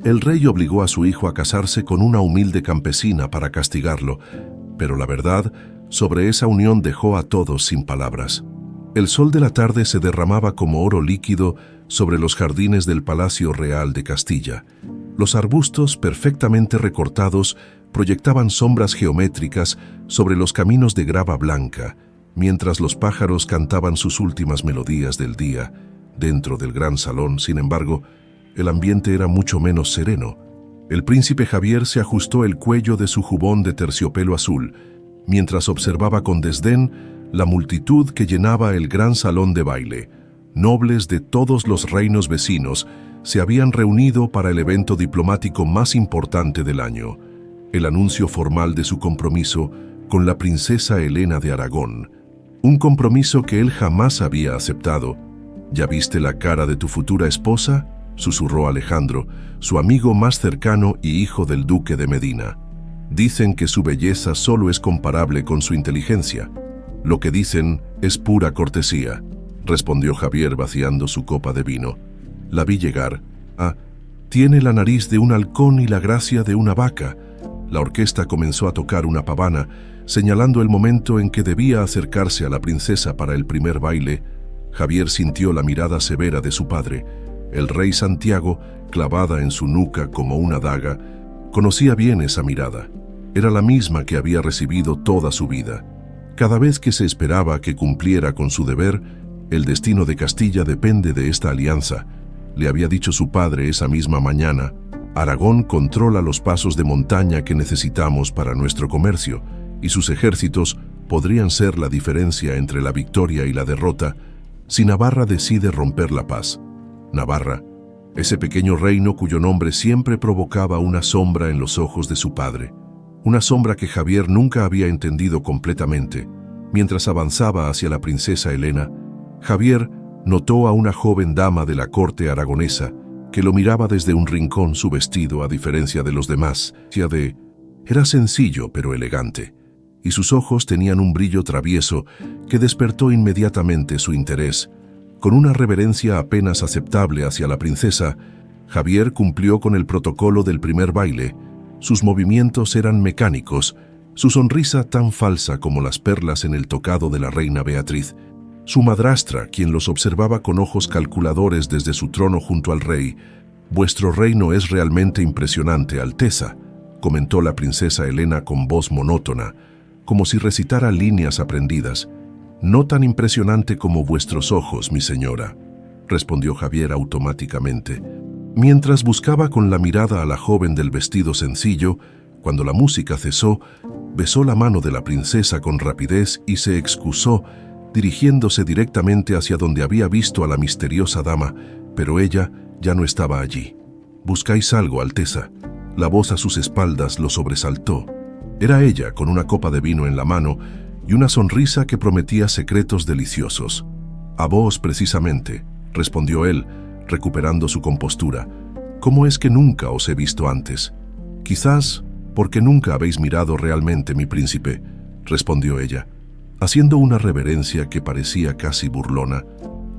El rey obligó a su hijo a casarse con una humilde campesina para castigarlo, pero la verdad, sobre esa unión dejó a todos sin palabras. El sol de la tarde se derramaba como oro líquido sobre los jardines del Palacio Real de Castilla. Los arbustos, perfectamente recortados, proyectaban sombras geométricas sobre los caminos de grava blanca, mientras los pájaros cantaban sus últimas melodías del día. Dentro del gran salón, sin embargo, el ambiente era mucho menos sereno. El príncipe Javier se ajustó el cuello de su jubón de terciopelo azul, mientras observaba con desdén la multitud que llenaba el gran salón de baile. Nobles de todos los reinos vecinos se habían reunido para el evento diplomático más importante del año, el anuncio formal de su compromiso con la princesa Elena de Aragón, un compromiso que él jamás había aceptado. ¿Ya viste la cara de tu futura esposa?, susurró Alejandro, su amigo más cercano y hijo del duque de Medina. Dicen que su belleza solo es comparable con su inteligencia. Lo que dicen es pura cortesía, respondió Javier vaciando su copa de vino. La vi llegar. Tiene la nariz de un halcón y la gracia de una vaca. La orquesta comenzó a tocar una pavana, señalando el momento en que debía acercarse a la princesa para el primer baile. Javier sintió la mirada severa de su padre. El rey Santiago, clavada en su nuca como una daga, conocía bien esa mirada. Era la misma que había recibido toda su vida. Cada vez que se esperaba que cumpliera con su deber, el destino de Castilla depende de esta alianza, le había dicho su padre esa misma mañana. Aragón controla los pasos de montaña que necesitamos para nuestro comercio, y sus ejércitos podrían ser la diferencia entre la victoria y la derrota si Navarra decide romper la paz. Navarra, ese pequeño reino cuyo nombre siempre provocaba una sombra en los ojos de su padre, una sombra que Javier nunca había entendido completamente. Mientras avanzaba hacia la princesa Elena, Javier notó a una joven dama de la corte aragonesa que lo miraba desde un rincón. Su vestido, a diferencia de los demás, era sencillo pero elegante, y sus ojos tenían un brillo travieso que despertó inmediatamente su interés. Con una reverencia apenas aceptable hacia la princesa, Javier cumplió con el protocolo del primer baile. Sus movimientos eran mecánicos, su sonrisa tan falsa como las perlas en el tocado de la reina Beatriz. Su madrastra, quien los observaba con ojos calculadores desde su trono junto al rey. «Vuestro reino es realmente impresionante, Alteza», comentó la princesa Elena con voz monótona, como si recitara líneas aprendidas. «No tan impresionante como vuestros ojos, mi señora», respondió Javier automáticamente. Mientras buscaba con la mirada a la joven del vestido sencillo, cuando la música cesó, besó la mano de la princesa con rapidez y se excusó, dirigiéndose directamente hacia donde había visto a la misteriosa dama, pero ella ya no estaba allí. «¿Buscáis algo, Alteza?». La voz a sus espaldas lo sobresaltó. Era ella, con una copa de vino en la mano y una sonrisa que prometía secretos deliciosos. «A vos, precisamente», respondió él, recuperando su compostura. «¿Cómo es que nunca os he visto antes?». «Quizás porque nunca habéis mirado realmente, mi príncipe», respondió ella, haciendo una reverencia que parecía casi burlona.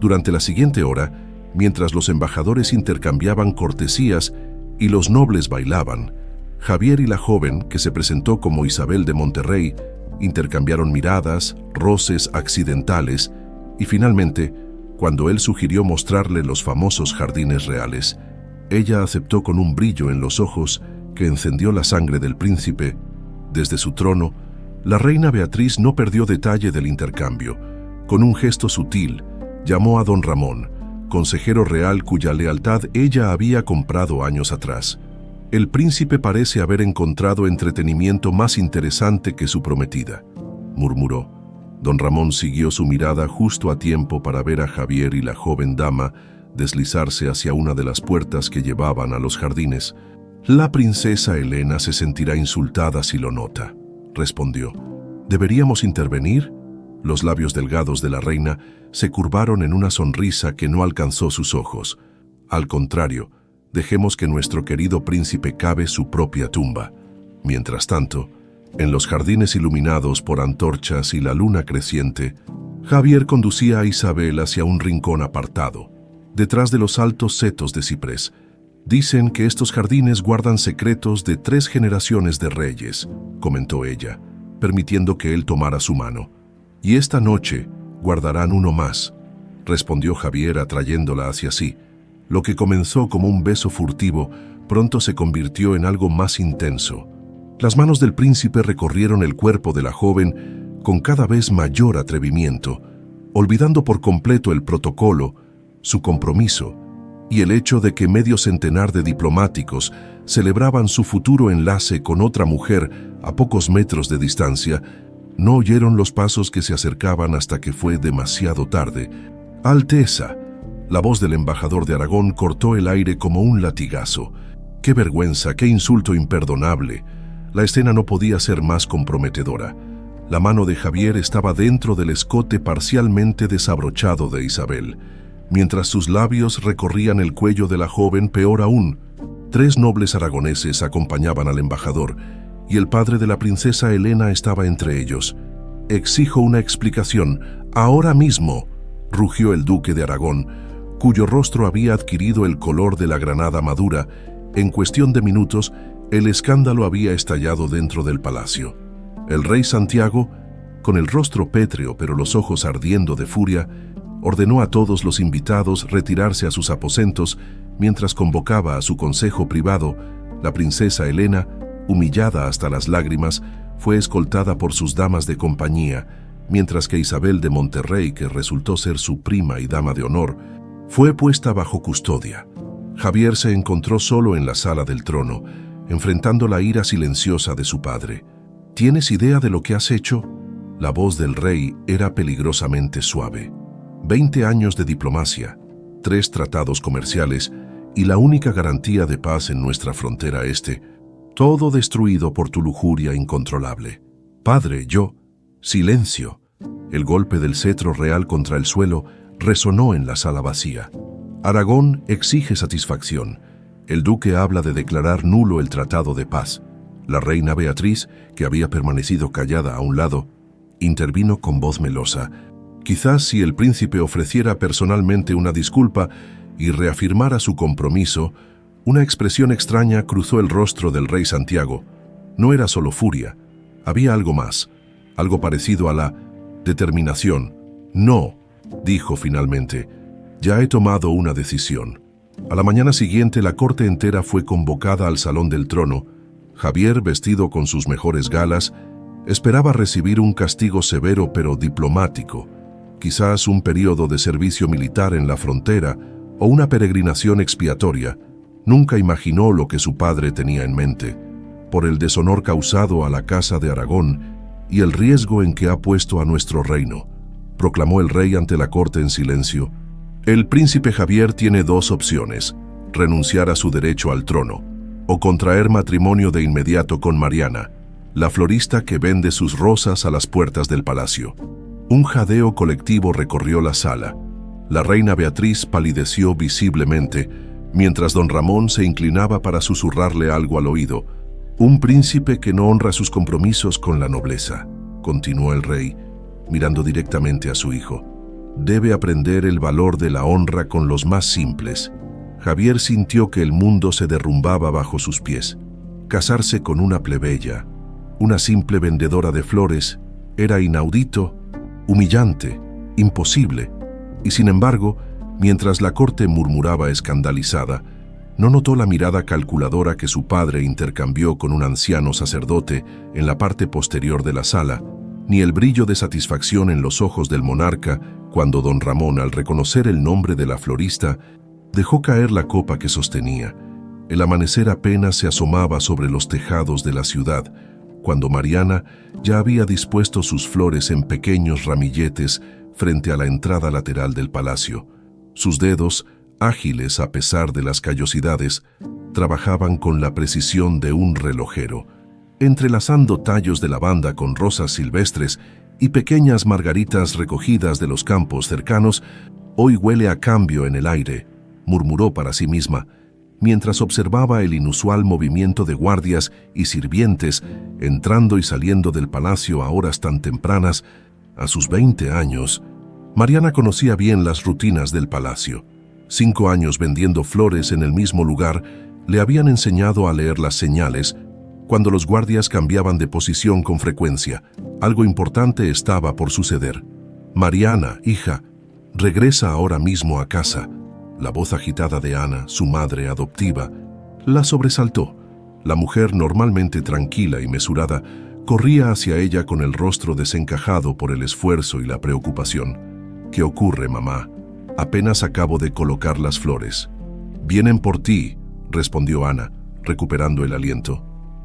Durante la siguiente hora, mientras los embajadores intercambiaban cortesías y los nobles bailaban, Javier y la joven, que se presentó como Isabel de Monterrey, intercambiaron miradas, roces accidentales, y finalmente, cuando él sugirió mostrarle los famosos jardines reales, ella aceptó con un brillo en los ojos que encendió la sangre del príncipe. Desde su trono, la reina Beatriz no perdió detalle del intercambio. Con un gesto sutil, llamó a don Ramón, consejero real cuya lealtad ella había comprado años atrás. «El príncipe parece haber encontrado entretenimiento más interesante que su prometida», murmuró. Don Ramón siguió su mirada justo a tiempo para ver a Javier y la joven dama deslizarse hacia una de las puertas que llevaban a los jardines. «La princesa Elena se sentirá insultada si lo nota», respondió. «¿Deberíamos intervenir?». Los labios delgados de la reina se curvaron en una sonrisa que no alcanzó sus ojos. «Al contrario, dejemos que nuestro querido príncipe cave su propia tumba». Mientras tanto, en los jardines iluminados por antorchas y la luna creciente, Javier conducía a Isabel hacia un rincón apartado, detrás de los altos setos de ciprés. Dicen que estos jardines guardan secretos de 3 generaciones de reyes, comentó ella, permitiendo que él tomara su mano. Y esta noche guardarán uno más, respondió Javier atrayéndola hacia sí. Lo que comenzó como un beso furtivo pronto se convirtió en algo más intenso. Las manos del príncipe recorrieron el cuerpo de la joven con cada vez mayor atrevimiento, olvidando por completo el protocolo, su compromiso y el hecho de que medio centenar de diplomáticos celebraban su futuro enlace con otra mujer a pocos metros de distancia. No oyeron los pasos que se acercaban hasta que fue demasiado tarde. «Alteza», la voz del embajador de Aragón cortó el aire como un latigazo. ¡Qué vergüenza, qué insulto imperdonable! La escena no podía ser más comprometedora. La mano de Javier estaba dentro del escote parcialmente desabrochado de Isabel. Mientras sus labios recorrían el cuello de la joven, peor aún, 3 nobles aragoneses acompañaban al embajador, y el padre de la princesa Helena estaba entre ellos. «Exijo una explicación, ahora mismo», rugió el duque de Aragón, cuyo rostro había adquirido el color de la granada madura. En cuestión de minutos, el escándalo había estallado dentro del palacio. El rey Santiago, con el rostro pétreo pero los ojos ardiendo de furia, ordenó a todos los invitados retirarse a sus aposentos mientras convocaba a su consejo privado. La princesa Helena, humillada hasta las lágrimas, fue escoltada por sus damas de compañía, mientras que Isabel de Monterrey, que resultó ser su prima y dama de honor, fue puesta bajo custodia. Javier se encontró solo en la sala del trono, enfrentando la ira silenciosa de su padre. «¿Tienes idea de lo que has hecho?». La voz del rey era peligrosamente suave. 20 años de diplomacia, 3 tratados comerciales y la única garantía de paz en nuestra frontera este, todo destruido por tu lujuria incontrolable. Padre, yo... Silencio. El golpe del cetro real contra el suelo resonó en la sala vacía. Aragón exige satisfacción. El duque habla de declarar nulo el tratado de paz. La reina Beatriz, que había permanecido callada a un lado, intervino con voz melosa. Quizás si el príncipe ofreciera personalmente una disculpa y reafirmara su compromiso. Una expresión extraña cruzó el rostro del rey Santiago. No era solo furia, había algo más, algo parecido a la determinación. «No», dijo finalmente, «ya he tomado una decisión». A la mañana siguiente la corte entera fue convocada al salón del trono. Javier, vestido con sus mejores galas, esperaba recibir un castigo severo pero diplomático, quizás un periodo de servicio militar en la frontera o una peregrinación expiatoria. Nunca imaginó lo que su padre tenía en mente, por el deshonor causado a la casa de Aragón y el riesgo en que ha puesto a nuestro reino, proclamó el rey ante la corte en silencio. El príncipe Javier tiene 2 opciones: renunciar a su derecho al trono o contraer matrimonio de inmediato con Mariana, la florista que vende sus rosas a las puertas del palacio. Un jadeo colectivo recorrió la sala. La reina Beatriz palideció visiblemente, mientras don Ramón se inclinaba para susurrarle algo al oído. «Un príncipe que no honra sus compromisos con la nobleza», continuó el rey, mirando directamente a su hijo, «debe aprender el valor de la honra con los más simples». Javier sintió que el mundo se derrumbaba bajo sus pies. Casarse con una plebeya, una simple vendedora de flores, era inaudito, humillante, imposible. Y sin embargo, mientras la corte murmuraba escandalizada, no notó la mirada calculadora que su padre intercambió con un anciano sacerdote en la parte posterior de la sala, ni el brillo de satisfacción en los ojos del monarca cuando don Ramón, al reconocer el nombre de la florista, dejó caer la copa que sostenía. El amanecer apenas se asomaba sobre los tejados de la ciudad, cuando Mariana ya había dispuesto sus flores en pequeños ramilletes frente a la entrada lateral del palacio. Sus dedos, ágiles a pesar de las callosidades, trabajaban con la precisión de un relojero, entrelazando tallos de lavanda con rosas silvestres y pequeñas margaritas recogidas de los campos cercanos. «Hoy huele a cambio en el aire», murmuró para sí misma, mientras observaba el inusual movimiento de guardias y sirvientes entrando y saliendo del palacio a horas tan tempranas. A sus 20 años, Mariana conocía bien las rutinas del palacio. 5 años vendiendo flores en el mismo lugar le habían enseñado a leer las señales cuando los guardias cambiaban de posición con frecuencia. Algo importante estaba por suceder. «Mariana, hija, regresa ahora mismo a casa». La voz agitada de Ana, su madre adoptiva, la sobresaltó. La mujer, normalmente tranquila y mesurada, corría hacia ella con el rostro desencajado por el esfuerzo y la preocupación. «¿Qué ocurre, mamá? Apenas acabo de colocar las flores». «Vienen por ti», respondió Ana, recuperando el aliento.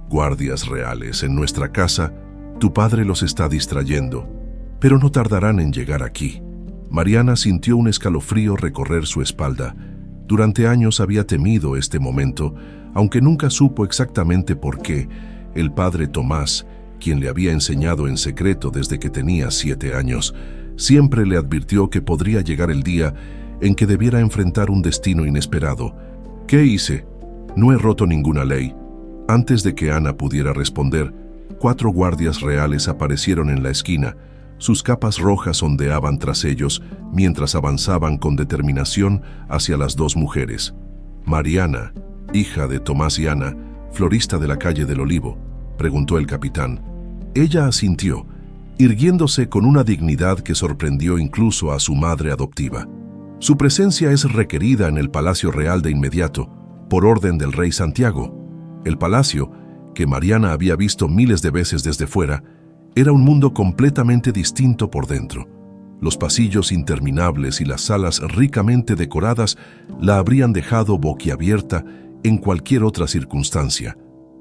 «Guardias reales en nuestra casa. Tu padre los está distrayendo, pero no tardarán en llegar aquí». Mariana sintió un escalofrío recorrer su espalda. Durante años había temido este momento, aunque nunca supo exactamente por qué. El padre Tomás, quien le había enseñado en secreto desde que tenía 7 años, siempre le advirtió que podría llegar el día en que debiera enfrentar un destino inesperado. «¿Qué hice? No he roto ninguna ley». Antes de que Ana pudiera responder, 4 guardias reales aparecieron en la esquina. Sus capas rojas ondeaban tras ellos mientras avanzaban con determinación hacia las 2 mujeres. «Mariana, hija de Tomás y Ana, florista de la calle del Olivo», preguntó el capitán. Ella asintió, irguiéndose con una dignidad que sorprendió incluso a su madre adoptiva. Su presencia es requerida en el Palacio Real de inmediato, por orden del rey Santiago. El palacio, que Mariana había visto miles de veces desde fuera, era un mundo completamente distinto por dentro. Los pasillos interminables y las salas ricamente decoradas la habrían dejado boquiabierta en cualquier otra circunstancia.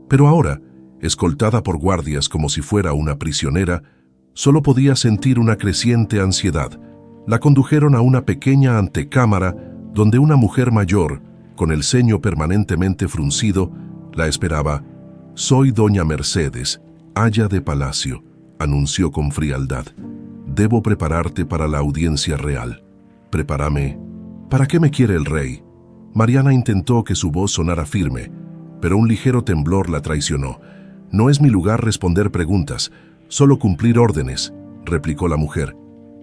Pero ahora, escoltada por guardias como si fuera una prisionera, solo podía sentir una creciente ansiedad. La condujeron a una pequeña antecámara donde una mujer mayor, con el ceño permanentemente fruncido, la esperaba. «Soy doña Mercedes, aya de palacio», anunció con frialdad. «Debo prepararte para la audiencia real». «Prepárame». «¿Para qué me quiere el rey?». Mariana intentó que su voz sonara firme, pero un ligero temblor la traicionó. «No es mi lugar responder preguntas, solo cumplir órdenes», replicó la mujer.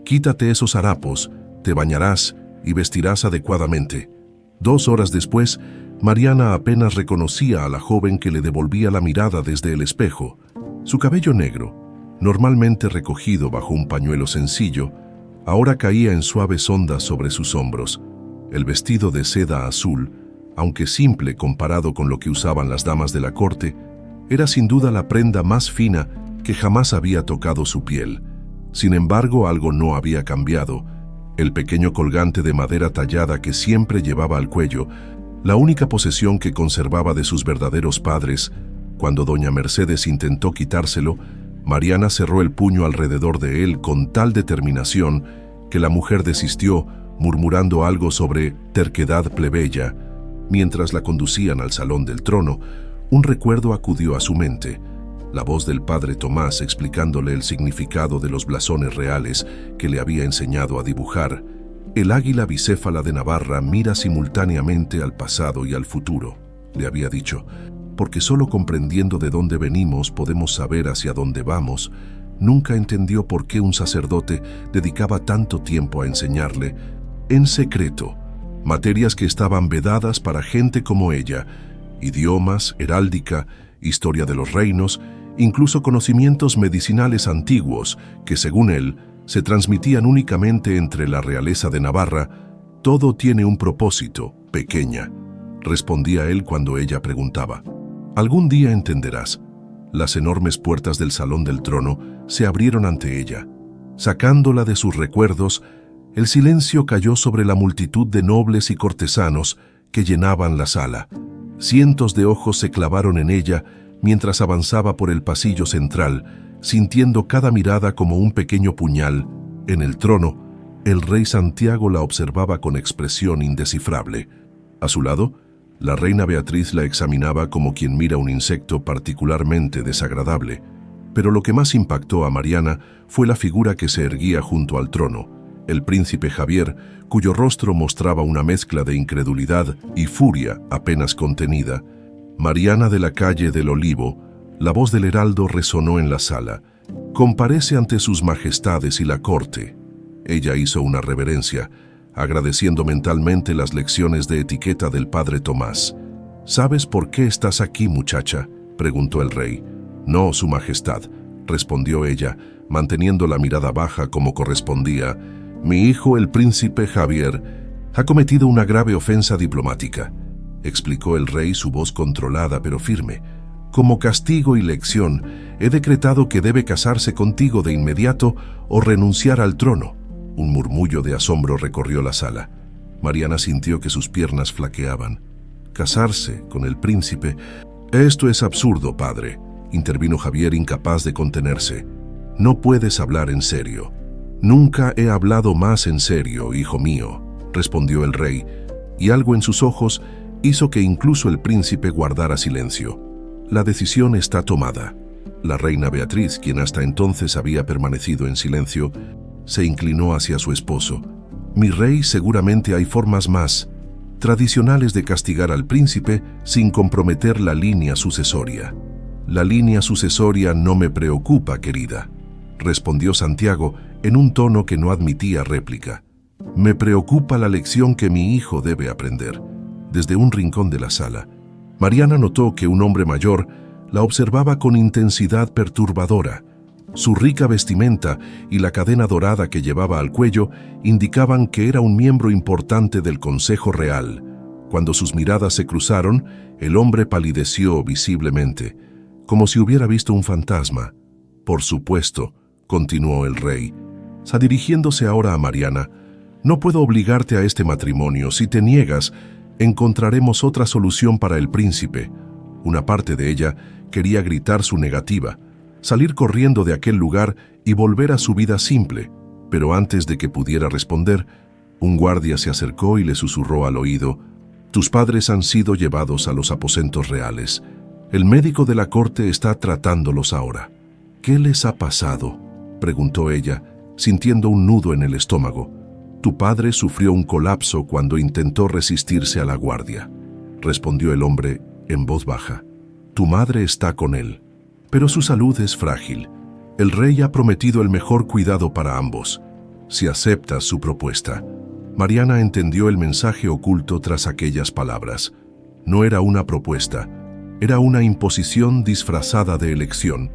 «Quítate esos harapos, te bañarás y vestirás adecuadamente». 2 horas después, Mariana apenas reconocía a la joven que le devolvía la mirada desde el espejo. Su cabello negro, normalmente recogido bajo un pañuelo sencillo, ahora caía en suaves ondas sobre sus hombros. El vestido de seda azul, aunque simple comparado con lo que usaban las damas de la corte, era sin duda la prenda más fina que jamás había tocado su piel. Sin embargo, algo no había cambiado. El pequeño colgante de madera tallada que siempre llevaba al cuello, la única posesión que conservaba de sus verdaderos padres. Cuando doña Mercedes intentó quitárselo, Mariana cerró el puño alrededor de él con tal determinación que la mujer desistió, murmurando algo sobre terquedad plebeya. Mientras la conducían al salón del trono, un recuerdo acudió a su mente. La voz del padre Tomás explicándole el significado de los blasones reales que le había enseñado a dibujar. «El águila bicéfala de Navarra mira simultáneamente al pasado y al futuro», le había dicho, «porque solo comprendiendo de dónde venimos podemos saber hacia dónde vamos». Nunca entendió por qué un sacerdote dedicaba tanto tiempo a enseñarle, en secreto, materias que estaban vedadas para gente como ella: idiomas, heráldica, historia de los reinos, incluso conocimientos medicinales antiguos que, según él, se transmitían únicamente entre la realeza de Navarra. «Todo tiene un propósito, pequeña», respondía él cuando ella preguntaba. «Algún día entenderás». Las enormes puertas del salón del trono se abrieron ante ella. Sacándola de sus recuerdos, el silencio cayó sobre la multitud de nobles y cortesanos que llenaban la sala. Cientos de ojos se clavaron en ella mientras avanzaba por el pasillo central, sintiendo cada mirada como un pequeño puñal. En el trono, el rey Santiago la observaba con expresión indescifrable. A su lado, la reina Beatriz la examinaba como quien mira un insecto particularmente desagradable. Pero lo que más impactó a Mariana fue la figura que se erguía junto al trono, el príncipe Javier, cuyo rostro mostraba una mezcla de incredulidad y furia apenas contenida. «Mariana de la calle del Olivo», la voz del heraldo resonó en la sala. «Comparece ante sus majestades y la corte». Ella hizo una reverencia. agradeciendo mentalmente las lecciones de etiqueta del padre Tomás. «¿Sabes por qué estás aquí, muchacha?», preguntó el rey. «No, su majestad», respondió ella, manteniendo la mirada baja como correspondía. «Mi hijo, el príncipe Javier, ha cometido una grave ofensa diplomática», explicó el rey, su voz controlada pero firme. «Como castigo y lección, he decretado que debe casarse contigo de inmediato o renunciar al trono». Un murmullo de asombro recorrió la sala. Mariana sintió que sus piernas flaqueaban. «¿Casarse con el príncipe? Esto es absurdo, padre», intervino Javier, incapaz de contenerse. «No puedes hablar en serio». «Nunca he hablado más en serio, hijo mío», respondió el rey, y algo en sus ojos hizo que incluso el príncipe guardara silencio. «La decisión está tomada». La reina Beatriz, quien hasta entonces había permanecido en silencio, se inclinó hacia su esposo. «Mi rey, seguramente hay formas más tradicionales de castigar al príncipe sin comprometer la línea sucesoria». «La línea sucesoria no me preocupa, querida», respondió Santiago en un tono que no admitía réplica. «Me preocupa la lección que mi hijo debe aprender». Desde un rincón de la sala, Mariana notó que un hombre mayor la observaba con intensidad perturbadora. Su rica vestimenta y la cadena dorada que llevaba al cuello indicaban que era un miembro importante del Consejo Real. Cuando sus miradas se cruzaron, el hombre palideció visiblemente, como si hubiera visto un fantasma. «Por supuesto», continuó el rey, dirigiéndose ahora a Mariana, «no puedo obligarte a este matrimonio. Si te niegas, encontraremos otra solución para el príncipe». Una parte de ella quería gritar su negativa, salir corriendo de aquel lugar y volver a su vida simple, pero antes de que pudiera responder, un guardia se acercó y le susurró al oído: «Tus padres han sido llevados a los aposentos reales. El médico de la corte está tratándolos ahora». «¿Qué les ha pasado?», preguntó ella, sintiendo un nudo en el estómago. «Tu padre sufrió un colapso cuando intentó resistirse a la guardia», respondió el hombre en voz baja. «Tu madre está con él, pero su salud es frágil. El rey ha prometido el mejor cuidado para ambos, si aceptas su propuesta». Mariana entendió el mensaje oculto tras aquellas palabras. No era una propuesta, era una imposición disfrazada de elección.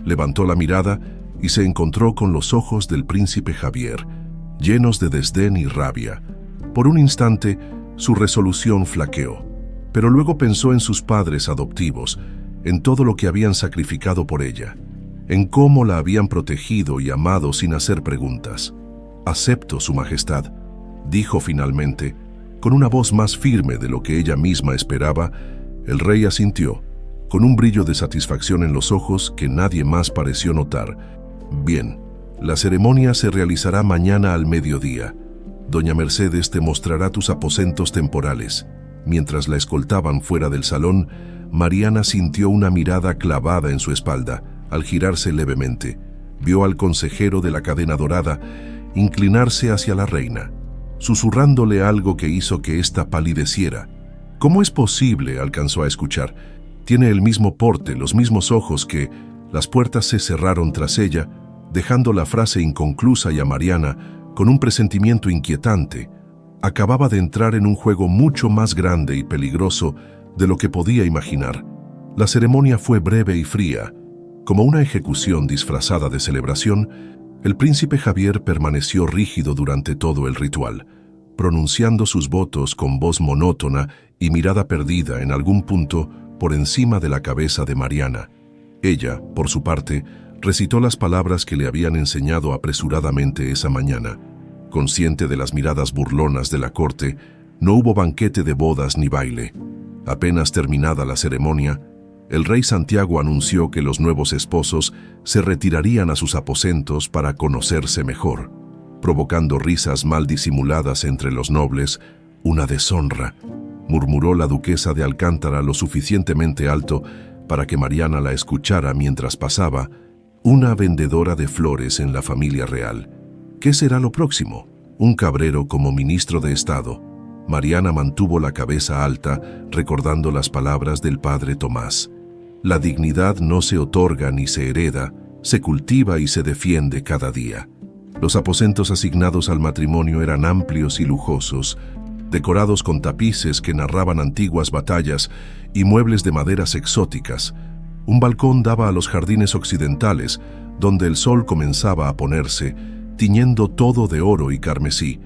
Levantó la mirada y se encontró con los ojos del príncipe Javier, llenos de desdén y rabia. Por un instante, su resolución flaqueó, pero luego pensó en sus padres adoptivos, en todo lo que habían sacrificado por ella, en cómo la habían protegido y amado sin hacer preguntas. «Acepto, su majestad», dijo finalmente, con una voz más firme de lo que ella misma esperaba. El rey asintió, con un brillo de satisfacción en los ojos que nadie más pareció notar. «Bien, la ceremonia se realizará mañana al mediodía. Doña Mercedes te mostrará tus aposentos temporales». Mientras la escoltaban fuera del salón, Mariana sintió una mirada clavada en su espalda. Al girarse levemente, vio al consejero de la cadena dorada inclinarse hacia la reina, susurrándole algo que hizo que ésta palideciera. «¿Cómo es posible?», alcanzó a escuchar. «Tiene el mismo porte, los mismos ojos que...». Las puertas se cerraron tras ella, dejando la frase inconclusa y a Mariana con un presentimiento inquietante. Acababa de entrar en un juego mucho más grande y peligroso de lo que podía imaginar. La ceremonia fue breve y fría. Como una ejecución disfrazada de celebración, el príncipe Javier permaneció rígido durante todo el ritual, pronunciando sus votos con voz monótona y mirada perdida en algún punto por encima de la cabeza de Mariana. Ella, por su parte, recitó las palabras que le habían enseñado apresuradamente esa mañana. Consciente de las miradas burlonas de la corte, no hubo banquete de bodas ni baile. Apenas terminada la ceremonia, el rey Santiago anunció que los nuevos esposos se retirarían a sus aposentos para conocerse mejor, provocando risas mal disimuladas entre los nobles. «Una deshonra», murmuró la duquesa de Alcántara lo suficientemente alto para que Mariana la escuchara mientras pasaba. «Una vendedora de flores en la familia real. ¿Qué será lo próximo? ¿Un cabrero como ministro de Estado?». Mariana mantuvo la cabeza alta, recordando las palabras del padre Tomás. «La dignidad no se otorga ni se hereda, se cultiva y se defiende cada día». Los aposentos asignados al matrimonio eran amplios y lujosos, decorados con tapices que narraban antiguas batallas y muebles de maderas exóticas. Un balcón daba a los jardines occidentales, donde el sol comenzaba a ponerse, tiñendo todo de oro y carmesí.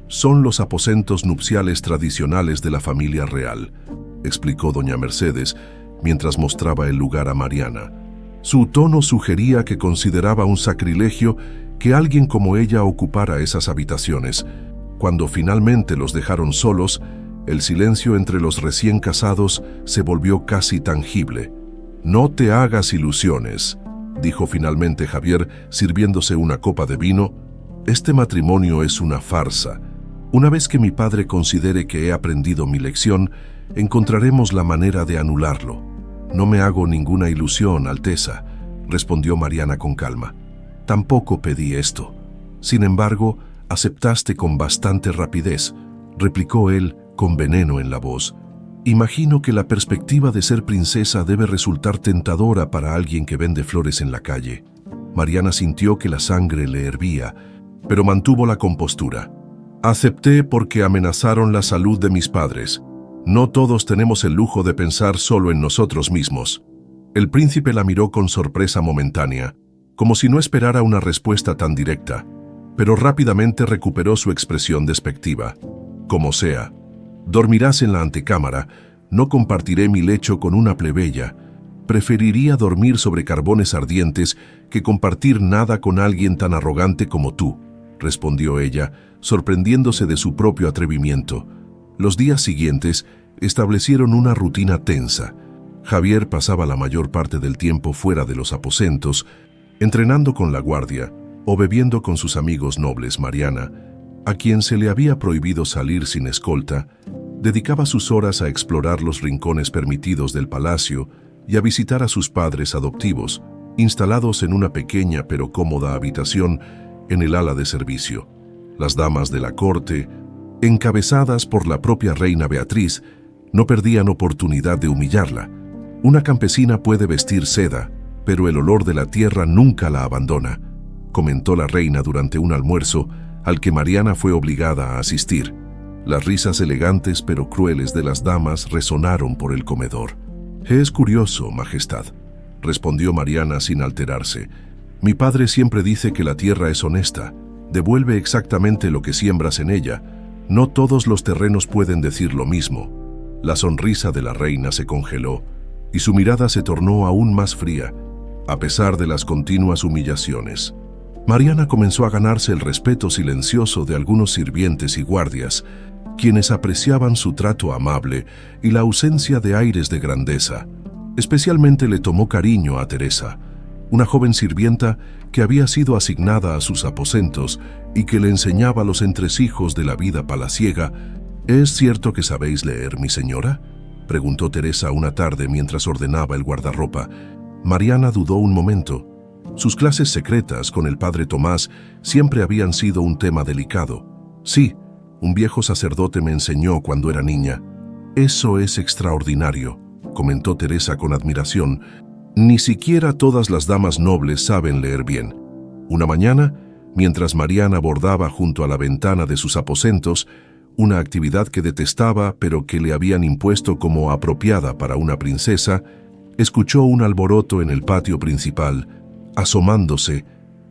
«Son los aposentos nupciales tradicionales de la familia real», explicó doña Mercedes, mientras mostraba el lugar a Mariana. Su tono sugería que consideraba un sacrilegio que alguien como ella ocupara esas habitaciones. Cuando finalmente los dejaron solos, el silencio entre los recién casados se volvió casi tangible. «No te hagas ilusiones», dijo finalmente Javier, sirviéndose una copa de vino. «Este matrimonio es una farsa. Una vez que mi padre considere que he aprendido mi lección, encontraremos la manera de anularlo». «No me hago ninguna ilusión, Alteza», respondió Mariana con calma. «Tampoco pedí esto. Sin embargo, aceptaste con bastante rapidez», replicó él con veneno en la voz. «Imagino que la perspectiva de ser princesa debe resultar tentadora para alguien que vende flores en la calle». Mariana sintió que la sangre le hervía, pero mantuvo la compostura. «Acepté porque amenazaron la salud de mis padres. No todos tenemos el lujo de pensar solo en nosotros mismos». El príncipe la miró con sorpresa momentánea, como si no esperara una respuesta tan directa, pero rápidamente recuperó su expresión despectiva. «Como sea, dormirás en la antecámara. No compartiré mi lecho con una plebeya. Preferiría dormir sobre carbones ardientes que compartir nada con alguien tan arrogante como tú», respondió ella, sorprendiéndose de su propio atrevimiento. Los días siguientes establecieron una rutina tensa. Javier pasaba la mayor parte del tiempo fuera de los aposentos, entrenando con la guardia o bebiendo con sus amigos nobles. Mariana, a quien se le había prohibido salir sin escolta, dedicaba sus horas a explorar los rincones permitidos del palacio y a visitar a sus padres adoptivos, instalados en una pequeña pero cómoda habitación en el ala de servicio. Las damas de la corte, encabezadas por la propia reina Beatriz, no perdían oportunidad de humillarla. «Una campesina puede vestir seda, pero el olor de la tierra nunca la abandona», comentó la reina durante un almuerzo al que Mariana fue obligada a asistir. Las risas elegantes pero crueles de las damas resonaron por el comedor. «Es curioso, Majestad», respondió Mariana sin alterarse. «Mi padre siempre dice que la tierra es honesta, devuelve exactamente lo que siembras en ella. No todos los terrenos pueden decir lo mismo». La sonrisa de la reina se congeló y su mirada se tornó aún más fría, a pesar de las continuas humillaciones. Mariana comenzó a ganarse el respeto silencioso de algunos sirvientes y guardias, quienes apreciaban su trato amable y la ausencia de aires de grandeza. Especialmente le tomó cariño a Teresa, una joven sirvienta que había sido asignada a sus aposentos y que le enseñaba los entresijos de la vida palaciega. «¿Es cierto que sabéis leer, mi señora?», preguntó Teresa una tarde mientras ordenaba el guardarropa. Mariana dudó un momento. Sus clases secretas con el padre Tomás siempre habían sido un tema delicado. «Sí, un viejo sacerdote me enseñó cuando era niña». «Eso es extraordinario», comentó Teresa con admiración. «Ni siquiera todas las damas nobles saben leer bien». Una mañana, mientras Mariana bordaba junto a la ventana de sus aposentos, una actividad que detestaba pero que le habían impuesto como apropiada para una princesa, escuchó un alboroto en el patio principal. Asomándose,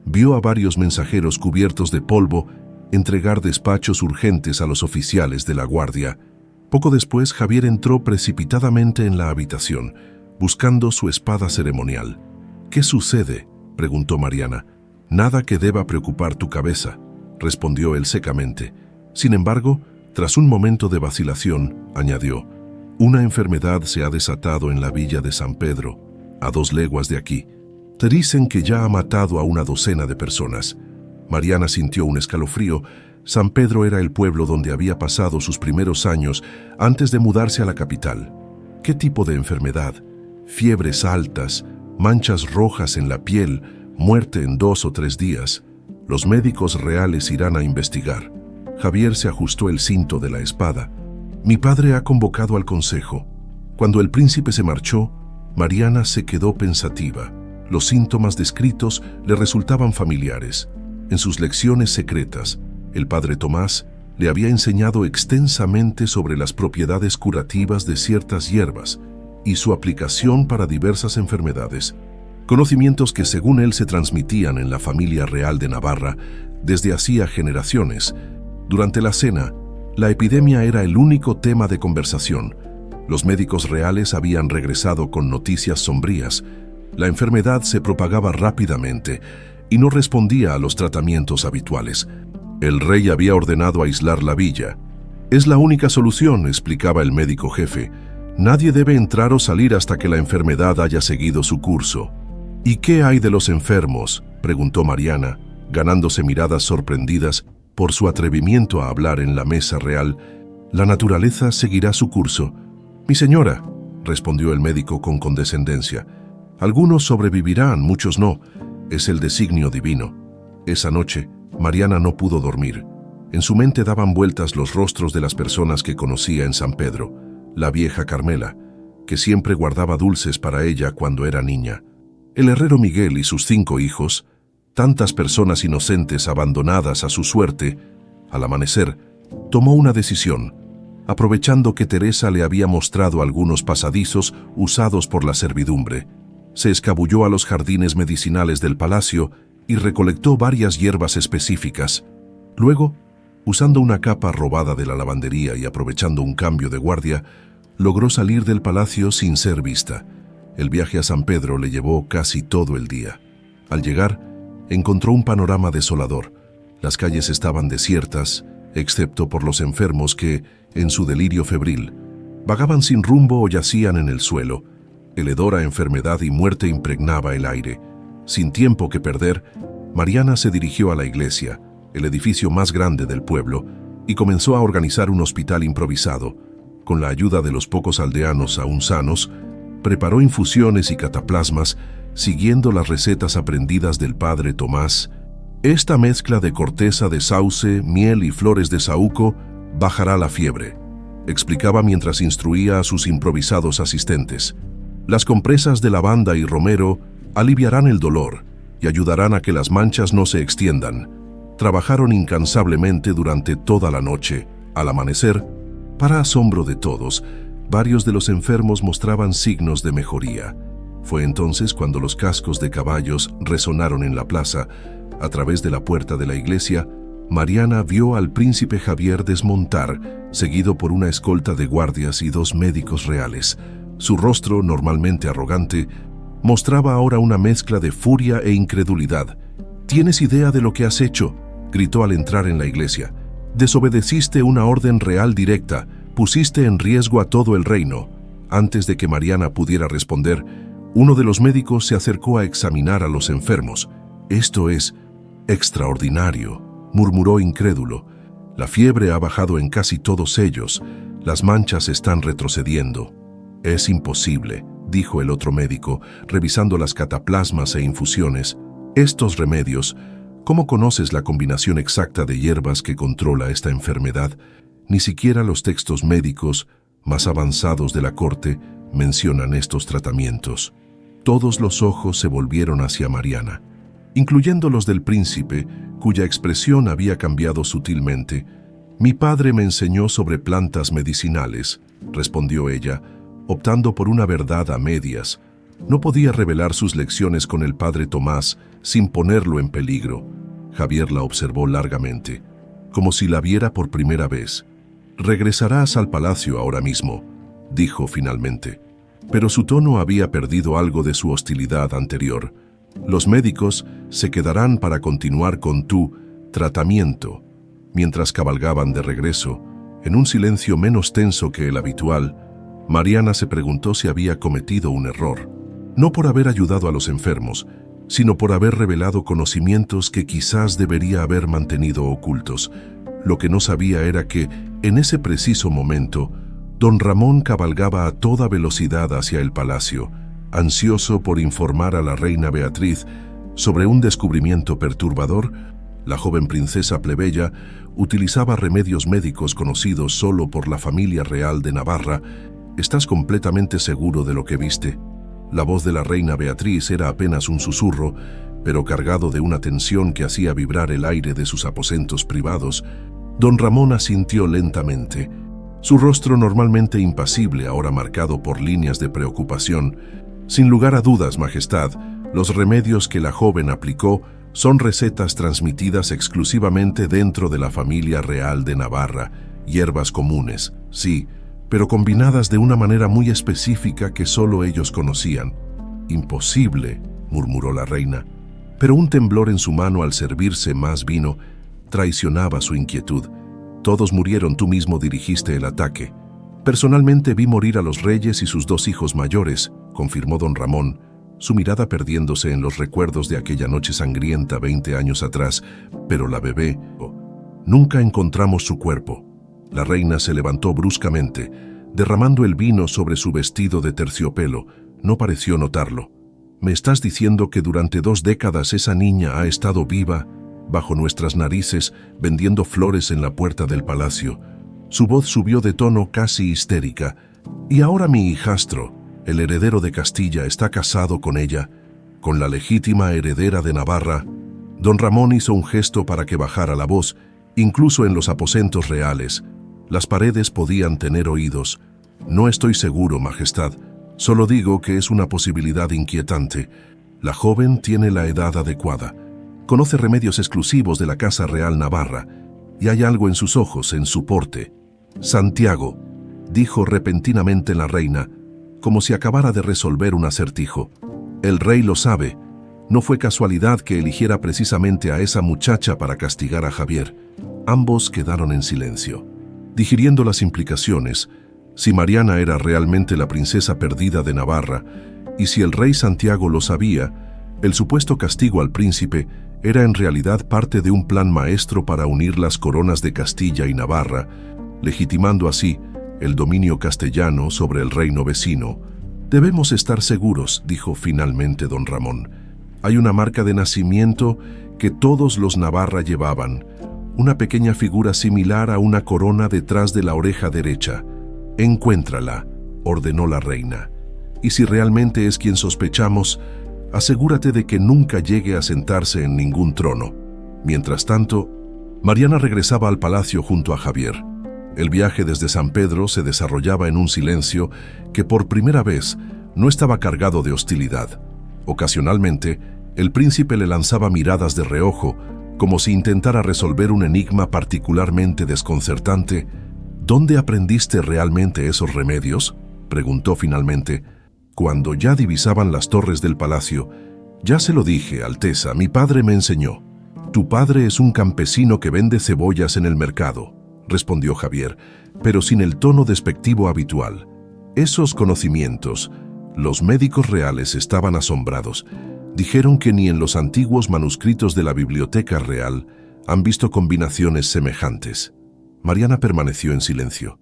vio a varios mensajeros cubiertos de polvo entregar despachos urgentes a los oficiales de la guardia. Poco después, Javier entró precipitadamente en la habitación, buscando su espada ceremonial. «¿Qué sucede?», preguntó Mariana. «Nada que deba preocupar tu cabeza», respondió él secamente. Sin embargo, tras un momento de vacilación, añadió: «Una enfermedad se ha desatado en la villa de San Pedro, a 2 leguas de aquí. Te dicen que ya ha matado a una docena de personas». Mariana sintió un escalofrío. San Pedro era el pueblo donde había pasado sus primeros años antes de mudarse a la capital. ¿Qué tipo de enfermedad? Fiebres altas, manchas rojas en la piel, muerte en 2 o 3 días. Los médicos reales irán a investigar. Javier se ajustó el cinto de la espada. «Mi padre ha convocado al consejo». Cuando el príncipe se marchó, Mariana se quedó pensativa. Los síntomas descritos le resultaban familiares. En sus lecciones secretas, el padre Tomás le había enseñado extensamente sobre las propiedades curativas de ciertas hierbas y su aplicación para diversas enfermedades, conocimientos que según él se transmitían en la familia real de Navarra desde hacía generaciones. Durante la cena, la epidemia era el único tema de conversación. Los médicos reales habían regresado con noticias sombrías. La enfermedad se propagaba rápidamente y no respondía a los tratamientos habituales. El rey había ordenado aislar la villa. «Es la única solución», explicaba el médico jefe. «Nadie debe entrar o salir hasta que la enfermedad haya seguido su curso». «¿Y qué hay de los enfermos?», preguntó Mariana, ganándose miradas sorprendidas por su atrevimiento a hablar en la mesa real. «La naturaleza seguirá su curso». «Mi señora», respondió el médico con condescendencia, «algunos sobrevivirán, muchos no. Es el designio divino». Esa noche, Mariana no pudo dormir. En su mente daban vueltas los rostros de las personas que conocía en San Pedro. La vieja Carmela, que siempre guardaba dulces para ella cuando era niña. El herrero Miguel y sus 5 hijos, tantas personas inocentes abandonadas a su suerte. Al amanecer, tomó una decisión. Aprovechando que Teresa le había mostrado algunos pasadizos usados por la servidumbre, se escabulló a los jardines medicinales del palacio y recolectó varias hierbas específicas. Luego, usando una capa robada de la lavandería y aprovechando un cambio de guardia, logró salir del palacio sin ser vista. El viaje a San Pedro le llevó casi todo el día. Al llegar, encontró un panorama desolador. Las calles estaban desiertas, excepto por los enfermos que, en su delirio febril, vagaban sin rumbo o yacían en el suelo. El hedor a enfermedad y muerte impregnaba el aire. Sin tiempo que perder, Mariana se dirigió a la iglesia, el edificio más grande del pueblo, y comenzó a organizar un hospital improvisado. Con la ayuda de los pocos aldeanos aún sanos, preparó infusiones y cataplasmas, siguiendo las recetas aprendidas del padre Tomás. «Esta mezcla de corteza de sauce, miel y flores de saúco bajará la fiebre», explicaba mientras instruía a sus improvisados asistentes. «Las compresas de lavanda y romero aliviarán el dolor y ayudarán a que las manchas no se extiendan». Trabajaron incansablemente durante toda la noche. Al amanecer, para asombro de todos, varios de los enfermos mostraban signos de mejoría. Fue entonces cuando los cascos de caballos resonaron en la plaza. A través de la puerta de la iglesia, Mariana vio al príncipe Javier desmontar, seguido por una escolta de guardias y 2 médicos reales. Su rostro, normalmente arrogante, mostraba ahora una mezcla de furia e incredulidad. «¿Tienes idea de lo que has hecho?», gritó al entrar en la iglesia. «Desobedeciste una orden real directa, pusiste en riesgo a todo el reino». Antes de que Mariana pudiera responder, uno de los médicos se acercó a examinar a los enfermos. «Esto es extraordinario», murmuró incrédulo. «La fiebre ha bajado en casi todos ellos. Las manchas están retrocediendo». «Es imposible», dijo el otro médico, revisando las cataplasmas e infusiones. «Estos remedios, ¿cómo conoces la combinación exacta de hierbas que controla esta enfermedad? Ni siquiera los textos médicos más avanzados de la corte mencionan estos tratamientos». Todos los ojos se volvieron hacia Mariana, incluyendo los del príncipe, cuya expresión había cambiado sutilmente. «Mi padre me enseñó sobre plantas medicinales», respondió ella, optando por una verdad a medias. No podía revelar sus lecciones con el padre Tomás sin ponerlo en peligro. Javier la observó largamente, como si la viera por primera vez. «Regresarás al palacio ahora mismo», dijo finalmente. Pero su tono había perdido algo de su hostilidad anterior. «Los médicos se quedarán para continuar con tu tratamiento». Mientras cabalgaban de regreso, en un silencio menos tenso que el habitual, Mariana se preguntó si había cometido un error. No por haber ayudado a los enfermos, sino por haber revelado conocimientos que quizás debería haber mantenido ocultos. Lo que no sabía era que, en ese preciso momento, don Ramón cabalgaba a toda velocidad hacia el palacio, ansioso por informar a la reina Beatriz sobre un descubrimiento perturbador. La joven princesa plebeya utilizaba remedios médicos conocidos solo por la familia real de Navarra. «¿Estás completamente seguro de lo que viste?». La voz de la reina Beatriz era apenas un susurro, pero cargado de una tensión que hacía vibrar el aire de sus aposentos privados. Don Ramón asintió lentamente. Su rostro, normalmente impasible, ahora marcado por líneas de preocupación. Sin lugar a dudas, Majestad, los remedios que la joven aplicó son recetas transmitidas exclusivamente dentro de la familia real de Navarra, hierbas comunes, sí, pero combinadas de una manera muy específica que solo ellos conocían. «Imposible», murmuró la reina, pero un temblor en su mano al servirse más vino traicionaba su inquietud. «Todos murieron, tú mismo dirigiste el ataque». «Personalmente vi morir a los reyes y sus 2 hijos mayores», confirmó don Ramón, su mirada perdiéndose en los recuerdos de aquella noche sangrienta 20 años atrás. «Pero la bebé, nunca encontramos su cuerpo». La reina se levantó bruscamente, derramando el vino sobre su vestido de terciopelo. No pareció notarlo. «¿Me estás diciendo que durante 2 décadas esa niña ha estado viva, bajo nuestras narices, vendiendo flores en la puerta del palacio?» Su voz subió de tono casi histérica. «Y ahora mi hijastro, el heredero de Castilla, está casado con ella, con la legítima heredera de Navarra». Don Ramón hizo un gesto para que bajara la voz, incluso en los aposentos reales. Las paredes podían tener oídos. «No estoy seguro, Majestad. Solo digo que es una posibilidad inquietante. La joven tiene la edad adecuada. Conoce remedios exclusivos de la Casa Real Navarra. Y hay algo en sus ojos, en su porte». «Santiago», dijo repentinamente la reina, como si acabara de resolver un acertijo. «El rey lo sabe. No fue casualidad que eligiera precisamente a esa muchacha para castigar a Javier». Ambos quedaron en silencio, digiriendo las implicaciones. Si Mariana era realmente la princesa perdida de Navarra, y si el rey Santiago lo sabía, el supuesto castigo al príncipe era en realidad parte de un plan maestro para unir las coronas de Castilla y Navarra, legitimando así el dominio castellano sobre el reino vecino. «Debemos estar seguros», dijo finalmente don Ramón. «Hay una marca de nacimiento que todos los Navarra llevaban, una pequeña figura similar a una corona detrás de la oreja derecha. Encuéntrala», ordenó la reina. «Y si realmente es quien sospechamos, asegúrate de que nunca llegue a sentarse en ningún trono». Mientras tanto, Mariana regresaba al palacio junto a Javier. El viaje desde San Pedro se desarrollaba en un silencio que por primera vez no estaba cargado de hostilidad. Ocasionalmente, el príncipe le lanzaba miradas de reojo, como si intentara resolver un enigma particularmente desconcertante. «¿Dónde aprendiste realmente esos remedios?», preguntó finalmente, cuando ya divisaban las torres del palacio. «Ya se lo dije, Alteza, mi padre me enseñó». «Tu padre es un campesino que vende cebollas en el mercado», respondió Javier, pero sin el tono despectivo habitual. «Esos conocimientos». Los médicos reales estaban asombrados. Dijeron que ni en los antiguos manuscritos de la Biblioteca Real han visto combinaciones semejantes. Mariana permaneció en silencio,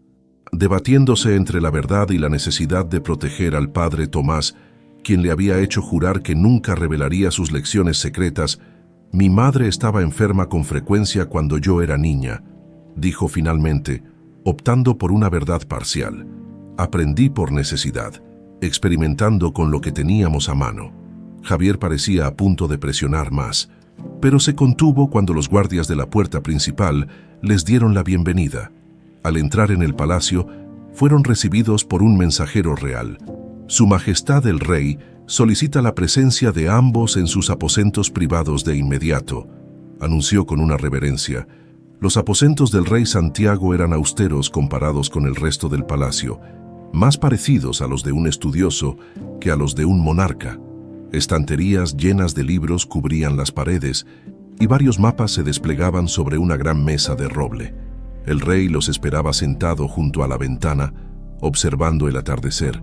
debatiéndose entre la verdad y la necesidad de proteger al padre Tomás, quien le había hecho jurar que nunca revelaría sus lecciones secretas. «Mi madre estaba enferma con frecuencia cuando yo era niña», dijo finalmente, optando por una verdad parcial. «Aprendí por necesidad, experimentando con lo que teníamos a mano». Javier parecía a punto de presionar más, pero se contuvo cuando los guardias de la puerta principal les dieron la bienvenida. Al entrar en el palacio, fueron recibidos por un mensajero real. «Su Majestad el Rey solicita la presencia de ambos en sus aposentos privados de inmediato», anunció con una reverencia. Los aposentos del rey Santiago eran austeros comparados con el resto del palacio, más parecidos a los de un estudioso que a los de un monarca. Estanterías llenas de libros cubrían las paredes y varios mapas se desplegaban sobre una gran mesa de roble. El rey los esperaba sentado junto a la ventana, observando el atardecer.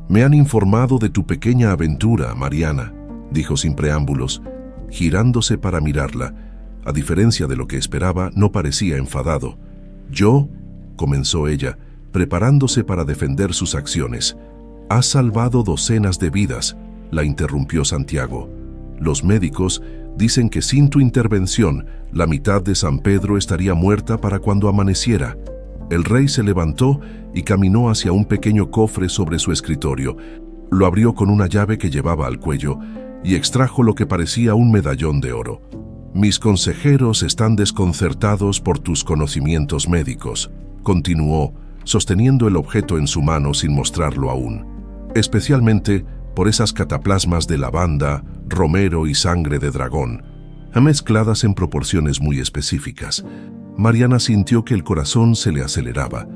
«Me han informado de tu pequeña aventura, Mariana», dijo sin preámbulos, girándose para mirarla. A diferencia de lo que esperaba, no parecía enfadado. «Yo», comenzó ella, preparándose para defender sus acciones. «Has salvado docenas de vidas», la interrumpió Santiago. «Los médicos dicen que sin tu intervención, la mitad de San Pedro estaría muerta para cuando amaneciera». El rey se levantó y caminó hacia un pequeño cofre sobre su escritorio. Lo abrió con una llave que llevaba al cuello y extrajo lo que parecía un medallón de oro. «Mis consejeros están desconcertados por tus conocimientos médicos», continuó, sosteniendo el objeto en su mano sin mostrarlo aún. «Especialmente por esas cataplasmas de lavanda, romero y sangre de dragón, mezcladas en proporciones muy específicas». Mariana sintió que el corazón se le aceleraba.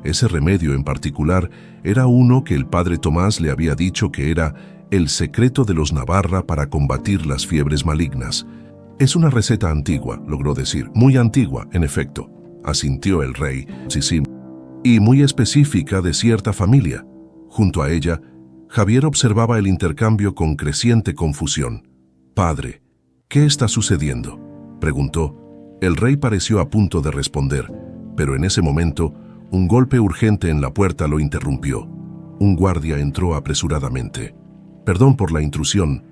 Ese remedio en particular era uno que el padre Tomás le había dicho que era el secreto de los Navarra para combatir las fiebres malignas. «Es una receta antigua», logró decir. «Muy antigua, en efecto», asintió el rey. «Sí, y muy específica de cierta familia». Junto a ella, Javier observaba el intercambio con creciente confusión. «Padre, ¿qué está sucediendo?», preguntó. El rey pareció a punto de responder, pero en ese momento, un golpe urgente en la puerta lo interrumpió. Un guardia entró apresuradamente. «Perdón por la intrusión,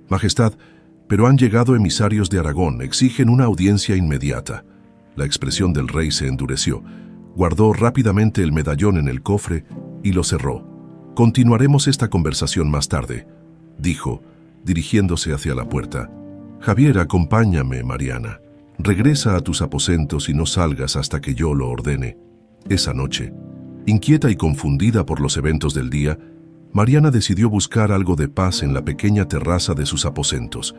Majestad, pero han llegado emisarios de Aragón, exigen una audiencia inmediata». La expresión del rey se endureció. Guardó rápidamente el medallón en el cofre y lo cerró. «Continuaremos esta conversación más tarde», dijo, dirigiéndose hacia la puerta. «Javier, acompáñame, Mariana. Regresa a tus aposentos y no salgas hasta que yo lo ordene». Esa noche, inquieta y confundida por los eventos del día, Mariana decidió buscar algo de paz en la pequeña terraza de sus aposentos.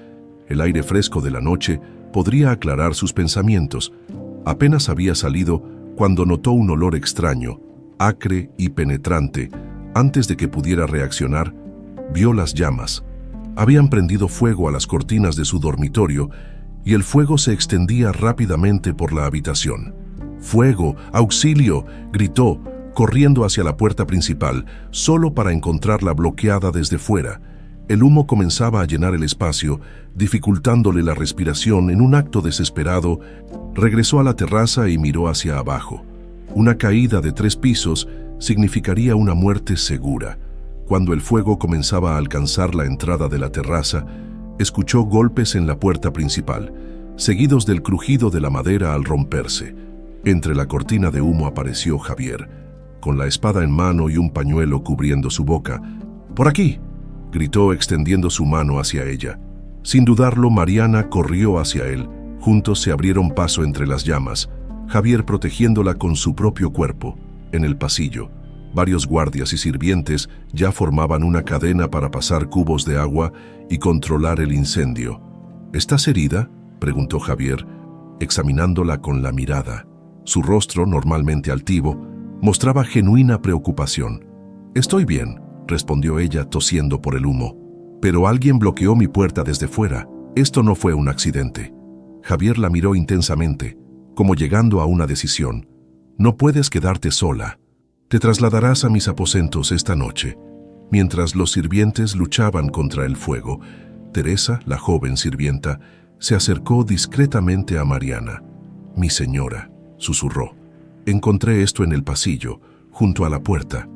El aire fresco de la noche podría aclarar sus pensamientos. Apenas había salido cuando notó un olor extraño, acre y penetrante. Antes de que pudiera reaccionar, vio las llamas. Habían prendido fuego a las cortinas de su dormitorio y el fuego se extendía rápidamente por la habitación. «¡Fuego! ¡Auxilio!», gritó, corriendo hacia la puerta principal, solo para encontrarla bloqueada desde fuera. El humo comenzaba a llenar el espacio, dificultándole la respiración. En un acto desesperado, regresó a la terraza y miró hacia abajo. Una caída de 3 pisos significaría una muerte segura. Cuando el fuego comenzaba a alcanzar la entrada de la terraza, escuchó golpes en la puerta principal, seguidos del crujido de la madera al romperse. Entre la cortina de humo apareció Javier, con la espada en mano y un pañuelo cubriendo su boca. «¡Por aquí!», gritó extendiendo su mano hacia ella. Sin dudarlo, Mariana corrió hacia él. Juntos se abrieron paso entre las llamas, Javier protegiéndola con su propio cuerpo. En el pasillo, varios guardias y sirvientes ya formaban una cadena para pasar cubos de agua y controlar el incendio. «¿Estás herida?», preguntó Javier, examinándola con la mirada. Su rostro, normalmente altivo, mostraba genuina preocupación. «Estoy bien», respondió ella tosiendo por el humo. «Pero alguien bloqueó mi puerta desde fuera. Esto no fue un accidente». Javier la miró intensamente, como llegando a una decisión. «No puedes quedarte sola. Te trasladarás a mis aposentos esta noche». Mientras los sirvientes luchaban contra el fuego, Teresa, la joven sirvienta, se acercó discretamente a Mariana. «Mi señora», susurró. «Encontré esto en el pasillo, junto a la puerta».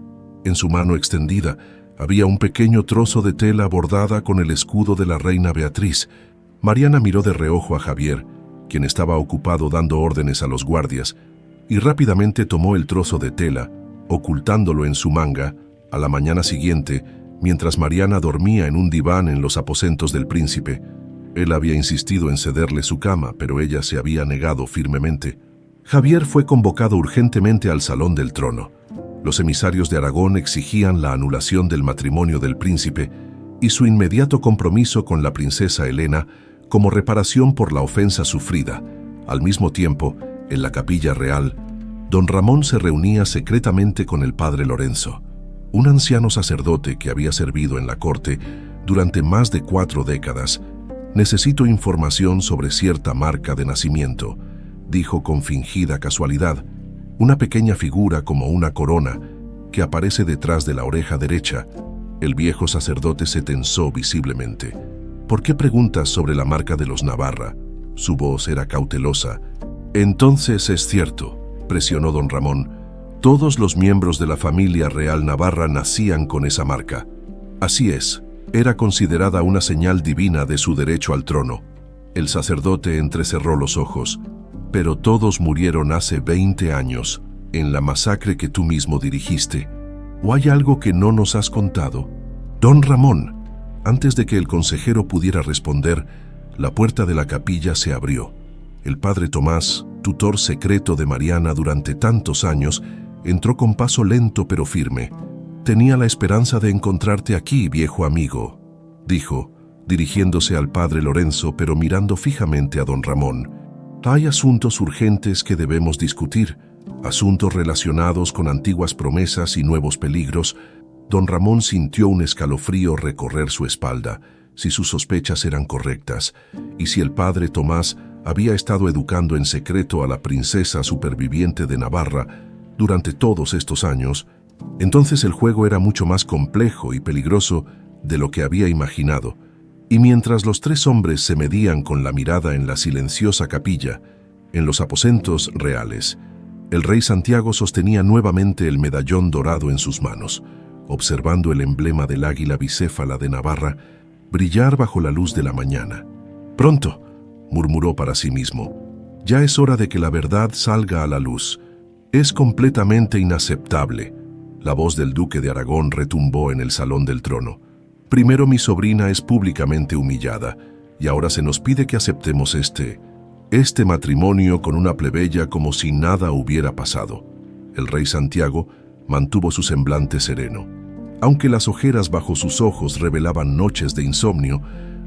En su mano extendida había un pequeño trozo de tela bordada con el escudo de la reina Beatriz. Mariana miró de reojo a Javier, quien estaba ocupado dando órdenes a los guardias, y rápidamente tomó el trozo de tela, ocultándolo en su manga. A la mañana siguiente, mientras Mariana dormía en un diván en los aposentos del príncipe, él había insistido en cederle su cama, pero ella se había negado firmemente. Javier fue convocado urgentemente al salón del trono. Los emisarios de Aragón exigían la anulación del matrimonio del príncipe y su inmediato compromiso con la princesa Helena como reparación por la ofensa sufrida. Al mismo tiempo, en la capilla real, don Ramón se reunía secretamente con el padre Lorenzo, un anciano sacerdote que había servido en la corte durante más de 4 décadas. «Necesito información sobre cierta marca de nacimiento», dijo con fingida casualidad. «Una pequeña figura como una corona que aparece detrás de la oreja derecha». El viejo sacerdote se tensó visiblemente. «¿Por qué preguntas sobre la marca de los Navarra?». Su voz era cautelosa. «Entonces es cierto», presionó don Ramón. «Todos los miembros de la familia real navarra nacían con esa marca». «Así es. Era considerada una señal divina de su derecho al trono». El sacerdote entrecerró los ojos. «Pero todos murieron hace 20 años, en la masacre que tú mismo dirigiste. ¿O hay algo que no nos has contado?». «Don Ramón», Antes de que el consejero pudiera responder, la puerta de la capilla se abrió. El padre Tomás, tutor secreto de Mariana durante tantos años, entró con paso lento pero firme. «Tenía la esperanza de encontrarte aquí, viejo amigo», dijo, dirigiéndose al padre Lorenzo, pero mirando fijamente a don Ramón. «Hay asuntos urgentes que debemos discutir, asuntos relacionados con antiguas promesas y nuevos peligros». Don Ramón sintió un escalofrío recorrer su espalda, si sus sospechas eran correctas, y si el padre Tomás había estado educando en secreto a la princesa superviviente de Navarra durante todos estos años, entonces el juego era mucho más complejo y peligroso de lo que había imaginado. Y mientras los tres hombres se medían con la mirada en la silenciosa capilla, en los aposentos reales, el rey Santiago sostenía nuevamente el medallón dorado en sus manos, observando el emblema del águila bicéfala de Navarra brillar bajo la luz de la mañana. «Pronto», murmuró para sí mismo, «ya es hora de que la verdad salga a la luz. Es completamente inaceptable». La voz del duque de Aragón retumbó en el salón del trono. «Primero mi sobrina es públicamente humillada, y ahora se nos pide que aceptemos este matrimonio con una plebeya como si nada hubiera pasado». El rey Santiago mantuvo su semblante sereno. Aunque las ojeras bajo sus ojos revelaban noches de insomnio,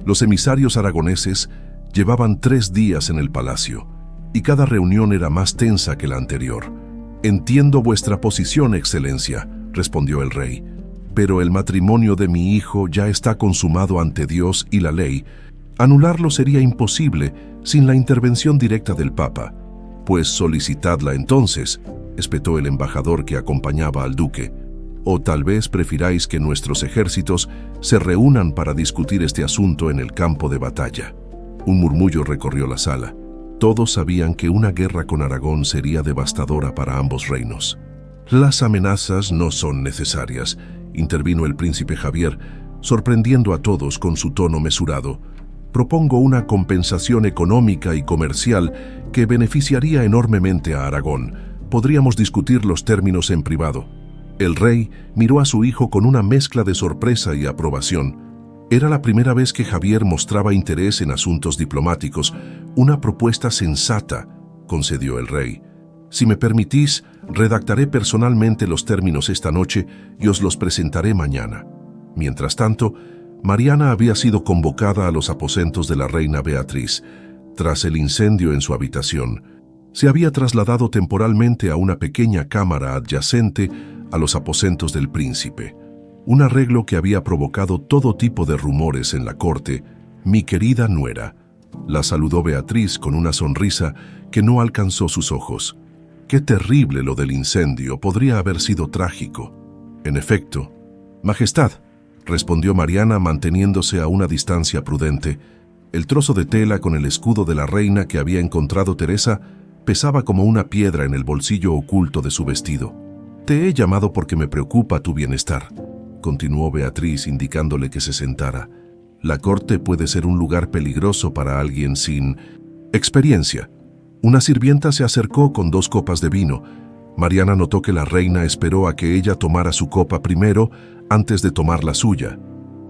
los emisarios aragoneses llevaban 3 días en el palacio, y cada reunión era más tensa que la anterior. «Entiendo vuestra posición, excelencia», respondió el rey, «pero el matrimonio de mi hijo ya está consumado ante Dios y la ley. Anularlo sería imposible sin la intervención directa del Papa». «Pues solicitadla entonces», espetó el embajador que acompañaba al duque. «O tal vez prefiráis que nuestros ejércitos se reúnan para discutir este asunto en el campo de batalla». Un murmullo recorrió la sala. Todos sabían que una guerra con Aragón sería devastadora para ambos reinos. «Las amenazas no son necesarias», intervino el príncipe Javier, sorprendiendo a todos con su tono mesurado. «Propongo una compensación económica y comercial que beneficiaría enormemente a Aragón. Podríamos discutir los términos en privado». El rey miró a su hijo con una mezcla de sorpresa y aprobación. Era la primera vez que Javier mostraba interés en asuntos diplomáticos. «Una propuesta sensata», concedió el rey. «Si me permitís, redactaré personalmente los términos esta noche y os los presentaré mañana». Mientras tanto, Mariana había sido convocada a los aposentos de la reina Beatriz. Tras el incendio en su habitación, se había trasladado temporalmente a una pequeña cámara adyacente a los aposentos del príncipe. Un arreglo que había provocado todo tipo de rumores en la corte. «Mi querida nuera», la saludó Beatriz con una sonrisa que no alcanzó sus ojos. «Qué terrible lo del incendio, podría haber sido trágico». «En efecto». «Majestad», respondió Mariana manteniéndose a una distancia prudente. El trozo de tela con el escudo de la reina que había encontrado Teresa pesaba como una piedra en el bolsillo oculto de su vestido. «Te he llamado porque me preocupa tu bienestar», continuó Beatriz indicándole que se sentara. «La corte puede ser un lugar peligroso para alguien sin experiencia». Una sirvienta se acercó con 2 copas de vino. Mariana notó que la reina esperó a que ella tomara su copa primero antes de tomar la suya.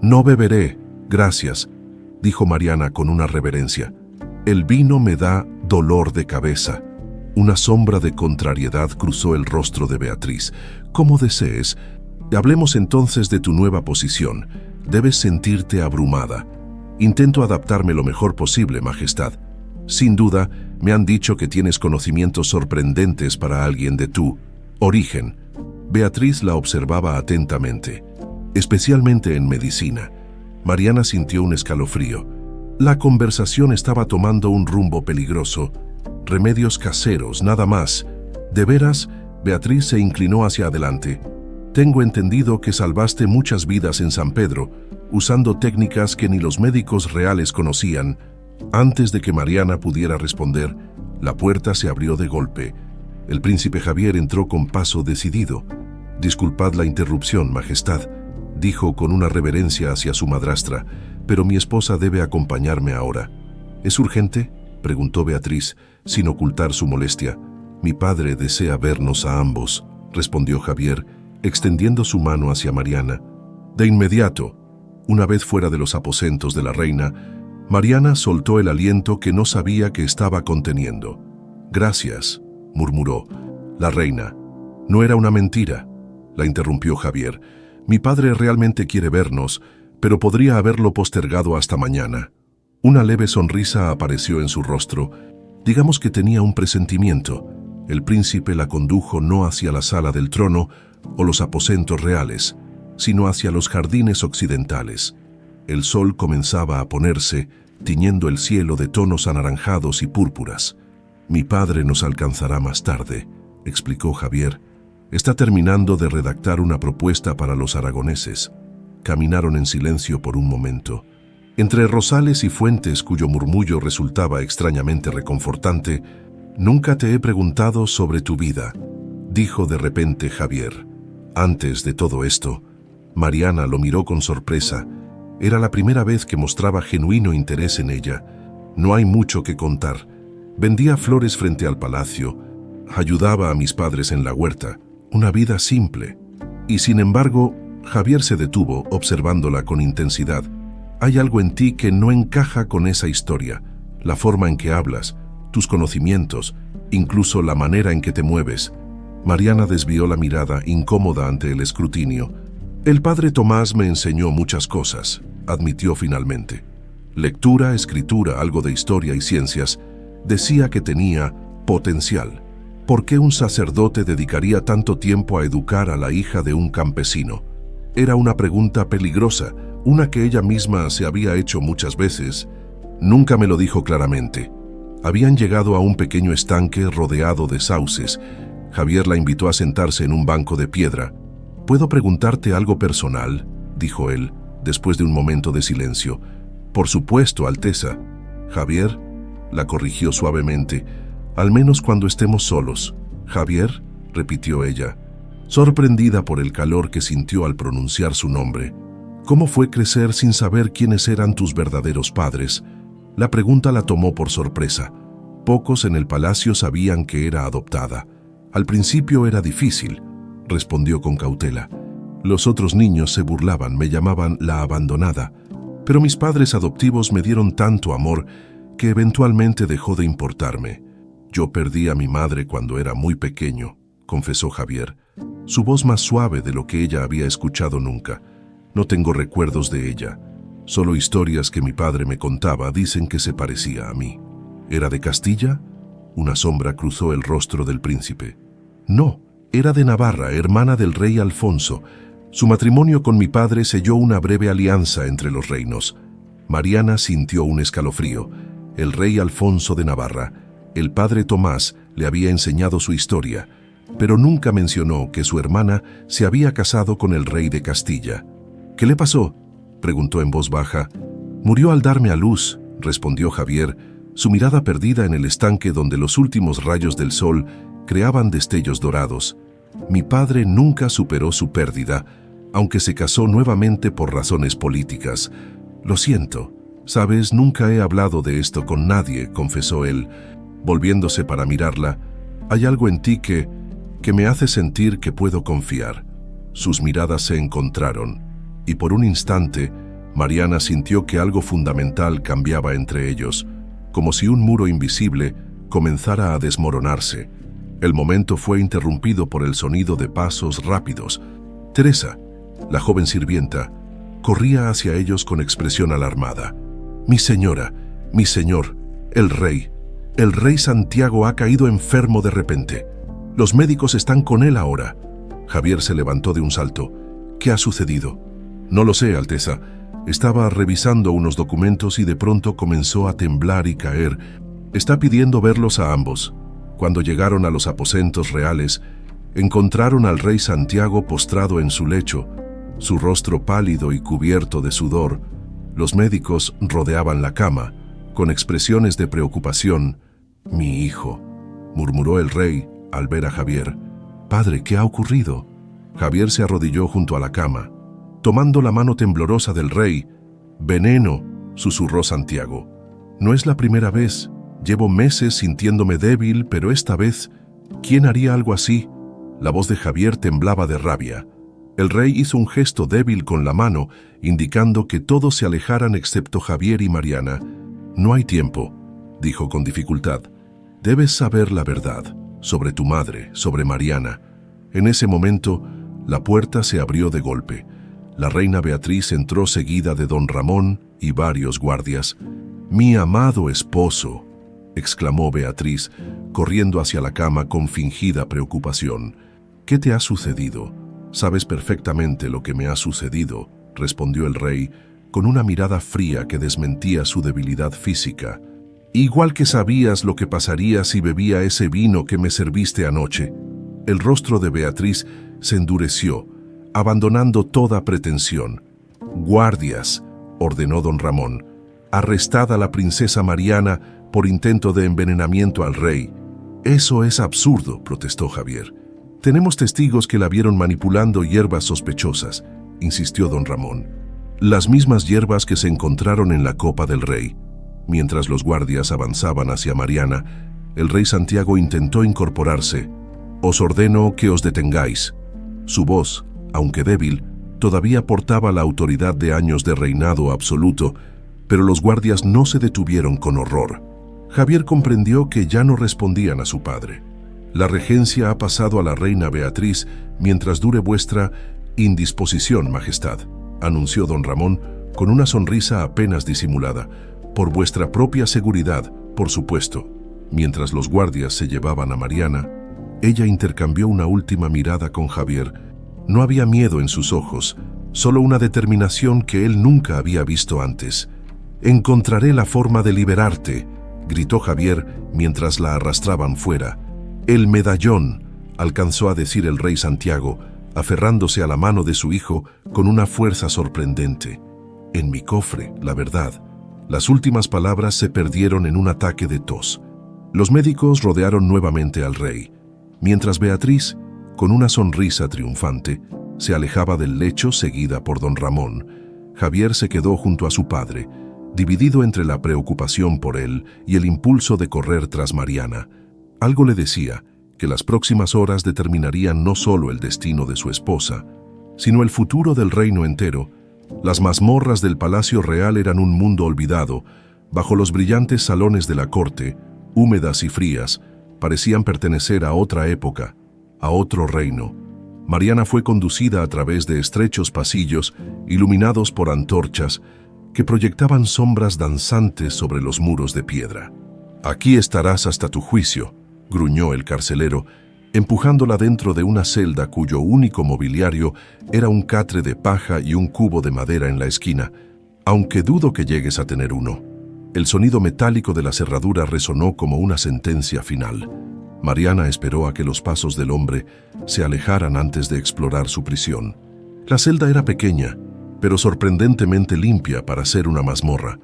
«No beberé, gracias», dijo Mariana con una reverencia. «El vino me da dolor de cabeza». Una sombra de contrariedad cruzó el rostro de Beatriz. «Como desees. Hablemos entonces de tu nueva posición. Debes sentirte abrumada». «Intento adaptarme lo mejor posible, Majestad. Sin duda, me han dicho que tienes conocimientos sorprendentes para alguien de tu origen». Beatriz la observaba atentamente, especialmente en medicina. Mariana sintió un escalofrío. La conversación estaba tomando un rumbo peligroso. «Remedios caseros, nada más». «¿De veras?». Beatriz se inclinó hacia adelante. «Tengo entendido que salvaste muchas vidas en San Pedro, usando técnicas que ni los médicos reales conocían». Antes de que Mariana pudiera responder, la puerta se abrió de golpe. El príncipe Javier entró con paso decidido. «Disculpad la interrupción, Majestad», dijo con una reverencia hacia su madrastra, «pero mi esposa debe acompañarme ahora». «¿Es urgente?», preguntó Beatriz, sin ocultar su molestia. «Mi padre desea vernos a ambos», respondió Javier, extendiendo su mano hacia Mariana. «De inmediato». Una vez fuera de los aposentos de la reina, Mariana soltó el aliento que no sabía que estaba conteniendo. «Gracias», murmuró. La reina. «No era una mentira», la interrumpió Javier. «Mi padre realmente quiere vernos, pero podría haberlo postergado hasta mañana». Una leve sonrisa apareció en su rostro. Digamos que tenía un presentimiento. El príncipe la condujo no hacia la sala del trono o los aposentos reales, sino hacia los jardines occidentales. El sol comenzaba a ponerse, tiñendo el cielo de tonos anaranjados y púrpuras. «Mi padre nos alcanzará más tarde», explicó Javier. «Está terminando de redactar una propuesta para los aragoneses». Caminaron en silencio por un momento. Entre rosales y fuentes cuyo murmullo resultaba extrañamente reconfortante, «Nunca te he preguntado sobre tu vida», dijo de repente Javier. Antes de todo esto, Mariana lo miró con sorpresa. Era la primera vez que mostraba genuino interés en ella. «No hay mucho que contar. Vendía flores frente al palacio, ayudaba a mis padres en la huerta, una vida simple». Y sin embargo, Javier se detuvo observándola con intensidad. «Hay algo en ti que no encaja con esa historia. La forma en que hablas, tus conocimientos, incluso la manera en que te mueves». Mariana desvió la mirada, incómoda ante el escrutinio. «El padre Tomás me enseñó muchas cosas», admitió finalmente. «Lectura, escritura, algo de historia y ciencias. Decía que tenía potencial. ¿Por qué un sacerdote dedicaría tanto tiempo a educar a la hija de un campesino?» Era una pregunta peligrosa, una que ella misma se había hecho muchas veces. Nunca me lo dijo claramente. Habían llegado a un pequeño estanque rodeado de sauces. Javier la invitó a sentarse en un banco de piedra. «¿Puedo preguntarte algo personal?», dijo él, después de un momento de silencio. «Por supuesto, Alteza». «Javier», la corrigió suavemente, «al menos cuando estemos solos». «Javier», repitió ella, sorprendida por el calor que sintió al pronunciar su nombre. «¿Cómo fue crecer sin saber quiénes eran tus verdaderos padres?». La pregunta la tomó por sorpresa. Pocos en el palacio sabían que era adoptada. «Al principio era difícil», respondió con cautela. «Los otros niños se burlaban, me llamaban la abandonada. Pero mis padres adoptivos me dieron tanto amor que eventualmente dejó de importarme. Yo perdí a mi madre cuando era muy pequeño», confesó Javier, su voz más suave de lo que ella había escuchado nunca. «No tengo recuerdos de ella. Solo historias que mi padre me contaba dicen que se parecía a mí». «¿Era de Castilla?». Una sombra cruzó el rostro del príncipe. «No, era de Navarra, hermana del rey Alfonso. Su matrimonio con mi padre selló una breve alianza entre los reinos». Mariana sintió un escalofrío. El rey Alfonso de Navarra, el padre Tomás, le había enseñado su historia, pero nunca mencionó que su hermana se había casado con el rey de Castilla. «¿Qué le pasó?», preguntó en voz baja. «Murió al darme a luz», respondió Javier, su mirada perdida en el estanque donde los últimos rayos del sol creaban destellos dorados. «Mi padre nunca superó su pérdida, aunque se casó nuevamente por razones políticas. Lo siento. Sabes, nunca he hablado de esto con nadie», confesó él, volviéndose para mirarla. «Hay algo en ti que me hace sentir que puedo confiar». Sus miradas se encontraron, y por un instante, Mariana sintió que algo fundamental cambiaba entre ellos, como si un muro invisible comenzara a desmoronarse. El momento fue interrumpido por el sonido de pasos rápidos. Teresa, la joven sirvienta, corría hacia ellos con expresión alarmada. «Mi señora, mi señor, el rey Santiago ha caído enfermo de repente. Los médicos están con él ahora». Javier se levantó de un salto. «¿Qué ha sucedido?». «No lo sé, Alteza. Estaba revisando unos documentos y de pronto comenzó a temblar y caer. Está pidiendo verlos a ambos». Cuando llegaron a los aposentos reales, encontraron al rey Santiago postrado en su lecho, su rostro pálido y cubierto de sudor. Los médicos rodeaban la cama, con expresiones de preocupación. «Mi hijo», murmuró el rey al ver a Javier. «Padre, ¿qué ha ocurrido?». Javier se arrodilló junto a la cama, tomando la mano temblorosa del rey. «Veneno», susurró Santiago. «No es la primera vez. Llevo meses sintiéndome débil, pero esta vez, ¿quién haría algo así?». La voz de Javier temblaba de rabia. El rey hizo un gesto débil con la mano, indicando que todos se alejaran excepto Javier y Mariana. «No hay tiempo», dijo con dificultad. «Debes saber la verdad, sobre tu madre, sobre Mariana». En ese momento, la puerta se abrió de golpe. La reina Beatriz entró seguida de don Ramón y varios guardias. «Mi amado esposo», exclamó Beatriz, corriendo hacia la cama con fingida preocupación. «¿Qué te ha sucedido?» «Sabes perfectamente lo que me ha sucedido», respondió el rey, con una mirada fría que desmentía su debilidad física. «Igual que sabías lo que pasaría si bebía ese vino que me serviste anoche». El rostro de Beatriz se endureció, abandonando toda pretensión. «Guardias», ordenó don Ramón, «arrestad a la princesa Mariana por intento de envenenamiento al rey». «Eso es absurdo», protestó Javier. «Tenemos testigos que la vieron manipulando hierbas sospechosas», insistió don Ramón. «Las mismas hierbas que se encontraron en la copa del rey». Mientras los guardias avanzaban hacia Mariana, el rey Santiago intentó incorporarse. «Os ordeno que os detengáis». Su voz, aunque débil, todavía portaba la autoridad de años de reinado absoluto, pero los guardias no se detuvieron con horror. Javier comprendió que ya no respondían a su padre. «La regencia ha pasado a la reina Beatriz mientras dure vuestra indisposición, majestad», anunció don Ramón con una sonrisa apenas disimulada. «Por vuestra propia seguridad, por supuesto». Mientras los guardias se llevaban a Mariana, ella intercambió una última mirada con Javier. No había miedo en sus ojos, solo una determinación que él nunca había visto antes. «Encontraré la forma de liberarte», gritó Javier mientras la arrastraban fuera. «El medallón», alcanzó a decir el rey Santiago, aferrándose a la mano de su hijo con una fuerza sorprendente. «En mi cofre, la verdad». Las últimas palabras se perdieron en un ataque de tos. Los médicos rodearon nuevamente al rey, mientras Beatriz, con una sonrisa triunfante, se alejaba del lecho seguida por don Ramón. Javier se quedó junto a su padre, dividido entre la preocupación por él y el impulso de correr tras Mariana. Algo le decía que las próximas horas determinarían no solo el destino de su esposa, sino el futuro del reino entero. Las mazmorras del Palacio Real eran un mundo olvidado. Bajo los brillantes salones de la corte, húmedas y frías, parecían pertenecer a otra época, a otro reino. Mariana fue conducida a través de estrechos pasillos iluminados por antorchas que proyectaban sombras danzantes sobre los muros de piedra. «Aquí estarás hasta tu juicio», gruñó el carcelero, empujándola dentro de una celda cuyo único mobiliario era un catre de paja y un cubo de madera en la esquina, aunque dudo que llegues a tener uno. El sonido metálico de la cerradura resonó como una sentencia final. Mariana esperó a que los pasos del hombre se alejaran antes de explorar su prisión. La celda era pequeña, pero sorprendentemente limpia para ser una mazmorra.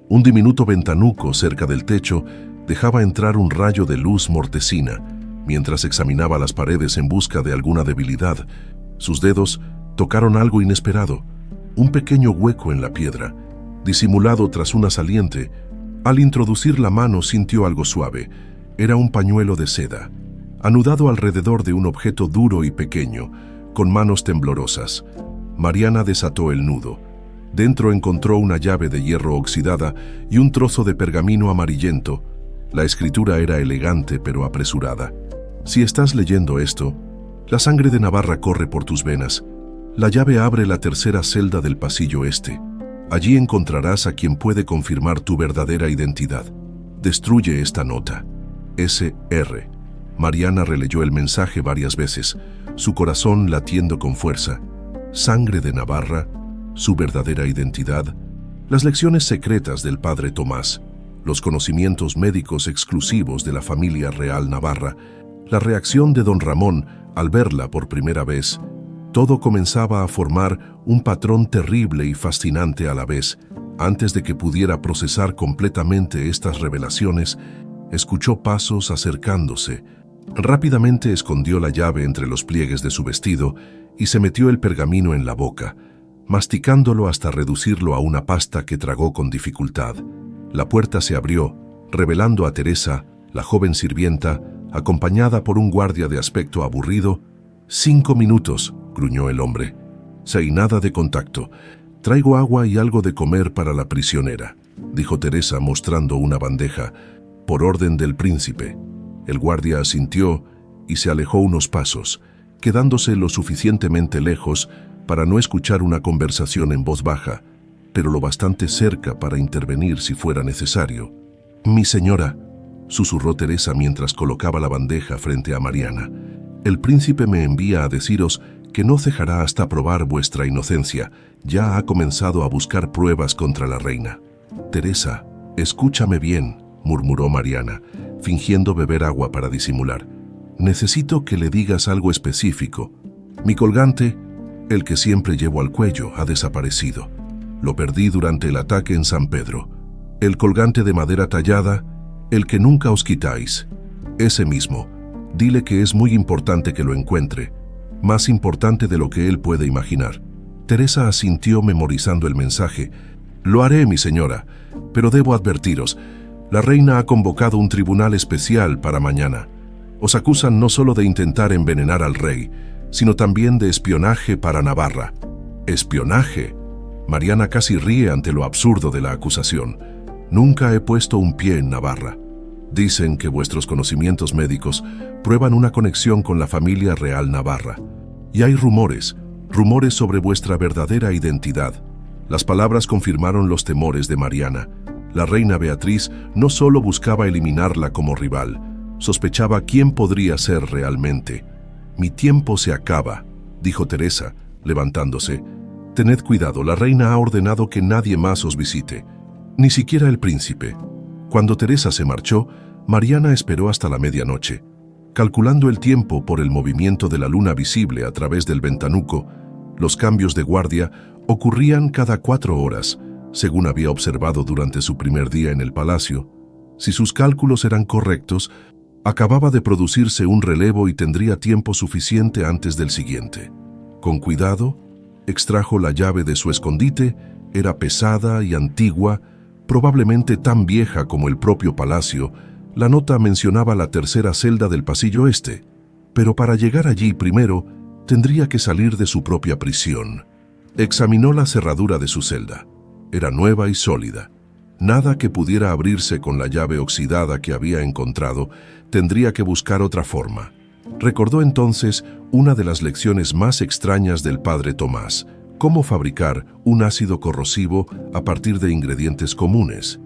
Un diminuto ventanuco cerca del techo dejaba entrar un rayo de luz mortecina. Mientras examinaba las paredes en busca de alguna debilidad, sus dedos tocaron algo inesperado, un pequeño hueco en la piedra, disimulado tras una saliente. Al introducir la mano sintió algo suave. Era un pañuelo de seda, anudado alrededor de un objeto duro y pequeño, con manos temblorosas. Mariana desató el nudo. Dentro encontró una llave de hierro oxidada y un trozo de pergamino amarillento. La escritura era elegante pero apresurada. «Si estás leyendo esto, la sangre de Navarra corre por tus venas. La llave abre la tercera celda del pasillo este. Allí encontrarás a quien puede confirmar tu verdadera identidad. Destruye esta nota. S.R.» Mariana releyó el mensaje varias veces, su corazón latiendo con fuerza. Sangre de Navarra, su verdadera identidad, las lecciones secretas del padre Tomás, los conocimientos médicos exclusivos de la familia real Navarra, la reacción de don Ramón al verla por primera vez. Todo comenzaba a formar un patrón terrible y fascinante a la vez. Antes de que pudiera procesar completamente estas revelaciones, escuchó pasos acercándose. Rápidamente escondió la llave entre los pliegues de su vestido y se metió el pergamino en la boca, masticándolo hasta reducirlo a una pasta que tragó con dificultad. La puerta se abrió, revelando a Teresa, la joven sirvienta, acompañada por un guardia de aspecto aburrido. «5 minutos», gruñó el hombre. Sin nada de contacto. Traigo agua y algo de comer para la prisionera, dijo Teresa mostrando una bandeja, por orden del príncipe. El guardia asintió y se alejó unos pasos, quedándose lo suficientemente lejos para no escuchar una conversación en voz baja, pero lo bastante cerca para intervenir si fuera necesario. «Mi señora», susurró Teresa mientras colocaba la bandeja frente a Mariana, «el príncipe me envía a deciros que no cejará hasta probar vuestra inocencia. Ya ha comenzado a buscar pruebas contra la reina». «Teresa, escúchame bien», murmuró Mariana, fingiendo beber agua para disimular. «Necesito que le digas algo específico. Mi colgante, el que siempre llevo al cuello, ha desaparecido. Lo perdí durante el ataque en San Pedro. El colgante de madera tallada, el que nunca os quitáis. Ese mismo. Dile que es muy importante que lo encuentre. Más importante de lo que él puede imaginar». Teresa asintió memorizando el mensaje. «Lo haré, mi señora, pero debo advertiros, la reina ha convocado un tribunal especial para mañana. Os acusan no solo de intentar envenenar al rey, sino también de espionaje para Navarra». «¿Espionaje?». Mariana casi ríe ante lo absurdo de la acusación. «Nunca he puesto un pie en Navarra. Dicen que vuestros conocimientos médicos prueban una conexión con la familia real navarra. Y hay rumores sobre vuestra verdadera identidad». Las palabras confirmaron los temores de Mariana. La reina Beatriz no solo buscaba eliminarla como rival, sospechaba quién podría ser realmente. «Mi tiempo se acaba», dijo Teresa, levantándose. «Tened cuidado, la reina ha ordenado que nadie más os visite, ni siquiera el príncipe». Cuando Teresa se marchó, Mariana esperó hasta la medianoche. Calculando el tiempo por el movimiento de la luna visible a través del ventanuco, los cambios de guardia ocurrían cada 4 horas, según había observado durante su primer día en el palacio. Si sus cálculos eran correctos, acababa de producirse un relevo y tendría tiempo suficiente antes del siguiente. Con cuidado, extrajo la llave de su escondite. Era pesada y antigua, probablemente tan vieja como el propio palacio. La nota mencionaba la tercera celda del pasillo este, pero para llegar allí primero tendría que salir de su propia prisión. Examinó la cerradura de su celda. Era nueva y sólida. Nada que pudiera abrirse con la llave oxidada que había encontrado. Tendría que buscar otra forma. Recordó entonces una de las lecciones más extrañas del padre Tomás: cómo fabricar un ácido corrosivo a partir de ingredientes comunes.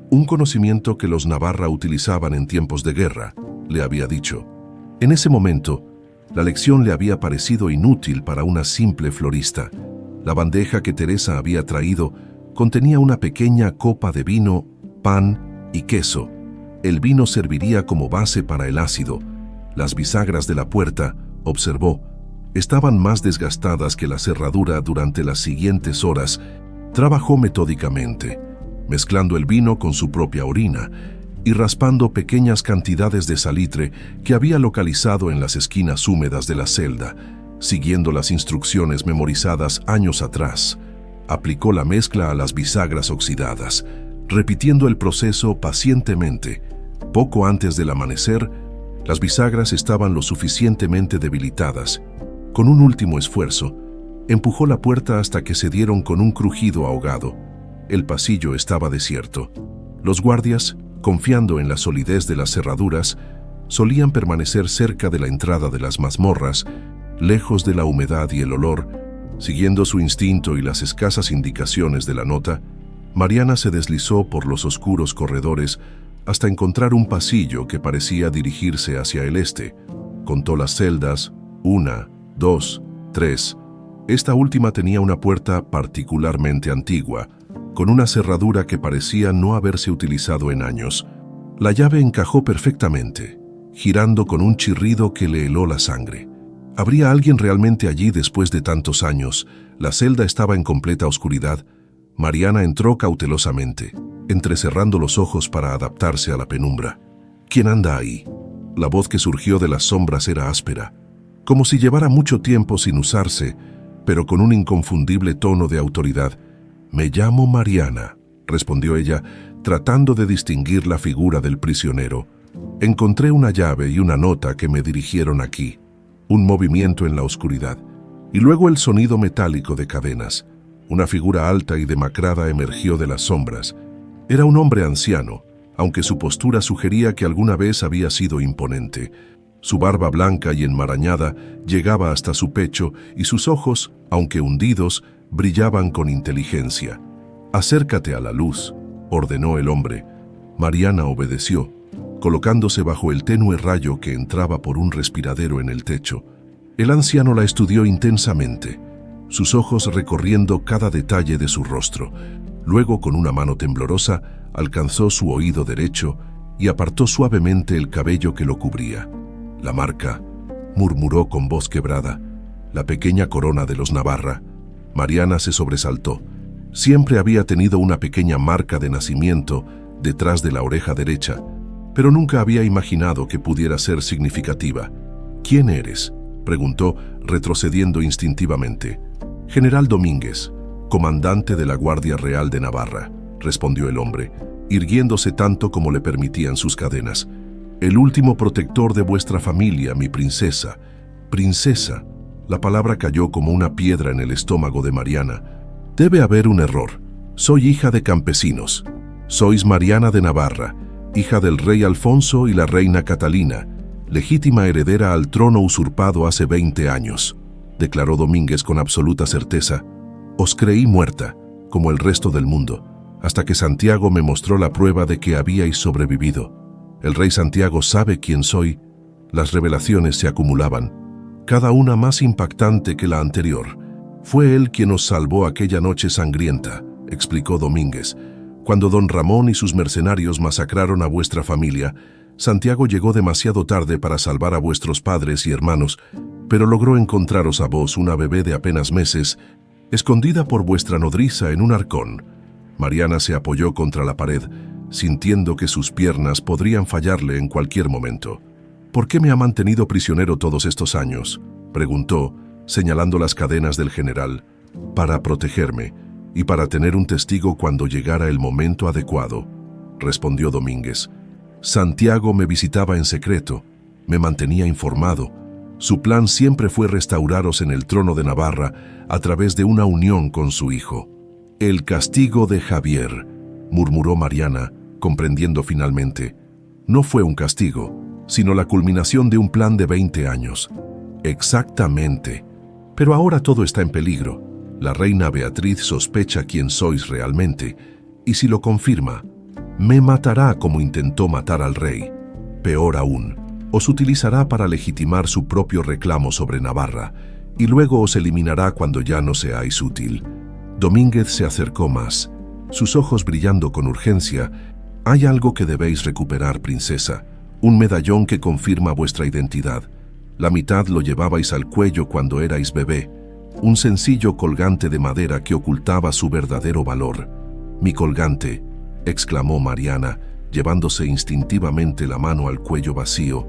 Un conocimiento que los Navarra utilizaban en tiempos de guerra, le había dicho. En ese momento, la lección le había parecido inútil para una simple florista. La bandeja que Teresa había traído contenía una pequeña copa de vino, pan y queso. El vino serviría como base para el ácido. Las bisagras de la puerta, observó, estaban más desgastadas que la cerradura. Durante las siguientes horas, trabajó metódicamente, mezclando el vino con su propia orina y raspando pequeñas cantidades de salitre que había localizado en las esquinas húmedas de la celda, siguiendo las instrucciones memorizadas años atrás. Aplicó la mezcla a las bisagras oxidadas, repitiendo el proceso pacientemente. Poco antes del amanecer, las bisagras estaban lo suficientemente debilitadas. Con un último esfuerzo, empujó la puerta hasta que se dieron con un crujido ahogado. El pasillo estaba desierto. Los guardias, confiando en la solidez de las cerraduras, solían permanecer cerca de la entrada de las mazmorras, lejos de la humedad y el olor. Siguiendo su instinto y las escasas indicaciones de la nota, Mariana se deslizó por los oscuros corredores hasta encontrar un pasillo que parecía dirigirse hacia el este. Contó las celdas: 1, 2, 3. Esta última tenía una puerta particularmente antigua, con una cerradura que parecía no haberse utilizado en años. La llave encajó perfectamente, girando con un chirrido que le heló la sangre. ¿Habría alguien realmente allí después de tantos años? La celda estaba en completa oscuridad. Mariana entró cautelosamente, entrecerrando los ojos para adaptarse a la penumbra. ¿Quién anda ahí? La voz que surgió de las sombras era áspera, como si llevara mucho tiempo sin usarse, pero con un inconfundible tono de autoridad. «Me llamo Mariana», respondió ella, tratando de distinguir la figura del prisionero. «Encontré una llave y una nota que me dirigieron aquí». Un movimiento en la oscuridad. y luego el sonido metálico de cadenas. Una figura alta y demacrada emergió de las sombras. Era un hombre anciano, aunque su postura sugería que alguna vez había sido imponente. Su barba blanca y enmarañada llegaba hasta su pecho y sus ojos, aunque hundidos, brillaban con inteligencia. «Acércate a la luz», ordenó el hombre. Mariana obedeció, colocándose bajo el tenue rayo que entraba por un respiradero en el techo. El anciano la estudió intensamente, sus ojos recorriendo cada detalle de su rostro. Luego, con una mano temblorosa, alcanzó su oído derecho y apartó suavemente el cabello que lo cubría. «La marca», murmuró con voz quebrada, «la pequeña corona de los Navarra». Mariana se sobresaltó. Siempre había tenido una pequeña marca de nacimiento detrás de la oreja derecha, pero nunca había imaginado que pudiera ser significativa. «¿Quién eres?», preguntó, retrocediendo instintivamente. «General Domínguez, comandante de la Guardia Real de Navarra», respondió el hombre, irguiéndose tanto como le permitían sus cadenas. «El último protector de vuestra familia, mi princesa». «Princesa». La palabra cayó como una piedra en el estómago de Mariana. «Debe haber un error. Soy hija de campesinos. Sois Mariana de Navarra, hija del rey Alfonso y la reina Catalina, legítima heredera al trono usurpado hace 20 años», declaró Domínguez con absoluta certeza. «Os creí muerta, como el resto del mundo, hasta que Santiago me mostró la prueba de que habíais sobrevivido. El rey Santiago sabe quién soy». Las revelaciones se acumulaban, cada una más impactante que la anterior. «Fue él quien os salvó aquella noche sangrienta», explicó Domínguez. «Cuando don Ramón y sus mercenarios masacraron a vuestra familia, Santiago llegó demasiado tarde para salvar a vuestros padres y hermanos, pero logró encontraros a vos, una bebé de apenas meses, escondida por vuestra nodriza en un arcón». Mariana se apoyó contra la pared, sintiendo que sus piernas podrían fallarle en cualquier momento. «¿Por qué me ha mantenido prisionero todos estos años?», preguntó, señalando las cadenas del general. «Para protegerme y para tener un testigo cuando llegara el momento adecuado», respondió Domínguez. «Santiago me visitaba en secreto, me mantenía informado. Su plan siempre fue restauraros en el trono de Navarra a través de una unión con su hijo». «El castigo de Javier», murmuró Mariana, comprendiendo finalmente. «No fue un castigo, sino la culminación de un plan de 20 años». «Exactamente. Pero ahora todo está en peligro. La reina Beatriz sospecha quién sois realmente, y si lo confirma, me matará como intentó matar al rey. Peor aún, os utilizará para legitimar su propio reclamo sobre Navarra, y luego os eliminará cuando ya no seáis útil». Domínguez se acercó más, sus ojos brillando con urgencia. «Hay algo que debéis recuperar, princesa, un medallón que confirma vuestra identidad. La mitad lo llevabais al cuello cuando erais bebé, un sencillo colgante de madera que ocultaba su verdadero valor». «Mi colgante», exclamó Mariana, llevándose instintivamente la mano al cuello vacío.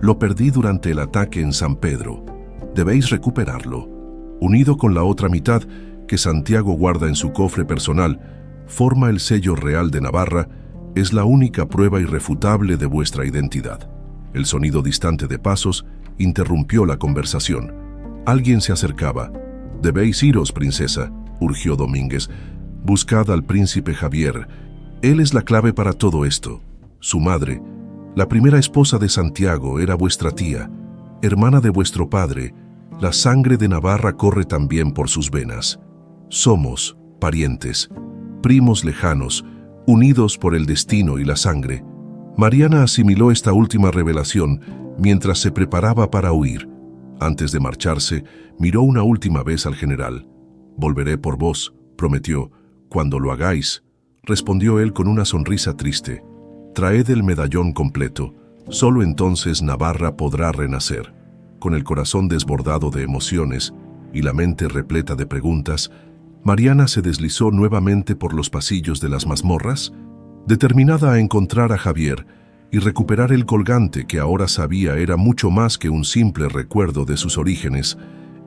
«Lo perdí durante el ataque en San Pedro. Debéis recuperarlo. Unido con la otra mitad, que Santiago guarda en su cofre personal, forma el sello real de Navarra. Es la única prueba irrefutable de vuestra identidad». El sonido distante de pasos interrumpió la conversación. Alguien se acercaba. «Debéis iros, princesa», urgió Domínguez. «Buscad al príncipe Javier. Él es la clave para todo esto. Su madre, la primera esposa de Santiago, era vuestra tía, hermana de vuestro padre. La sangre de Navarra corre también por sus venas. Somos parientes, primos lejanos, unidos por el destino y la sangre». Mariana asimiló esta última revelación mientras se preparaba para huir. Antes de marcharse, miró una última vez al general. «Volveré por vos», prometió. «Cuando lo hagáis», respondió él con una sonrisa triste. «Traed el medallón completo. Solo entonces Navarra podrá renacer». Con el corazón desbordado de emociones y la mente repleta de preguntas, Mariana se deslizó nuevamente por los pasillos de las mazmorras, determinada a encontrar a Javier y recuperar el colgante que ahora sabía era mucho más que un simple recuerdo de sus orígenes.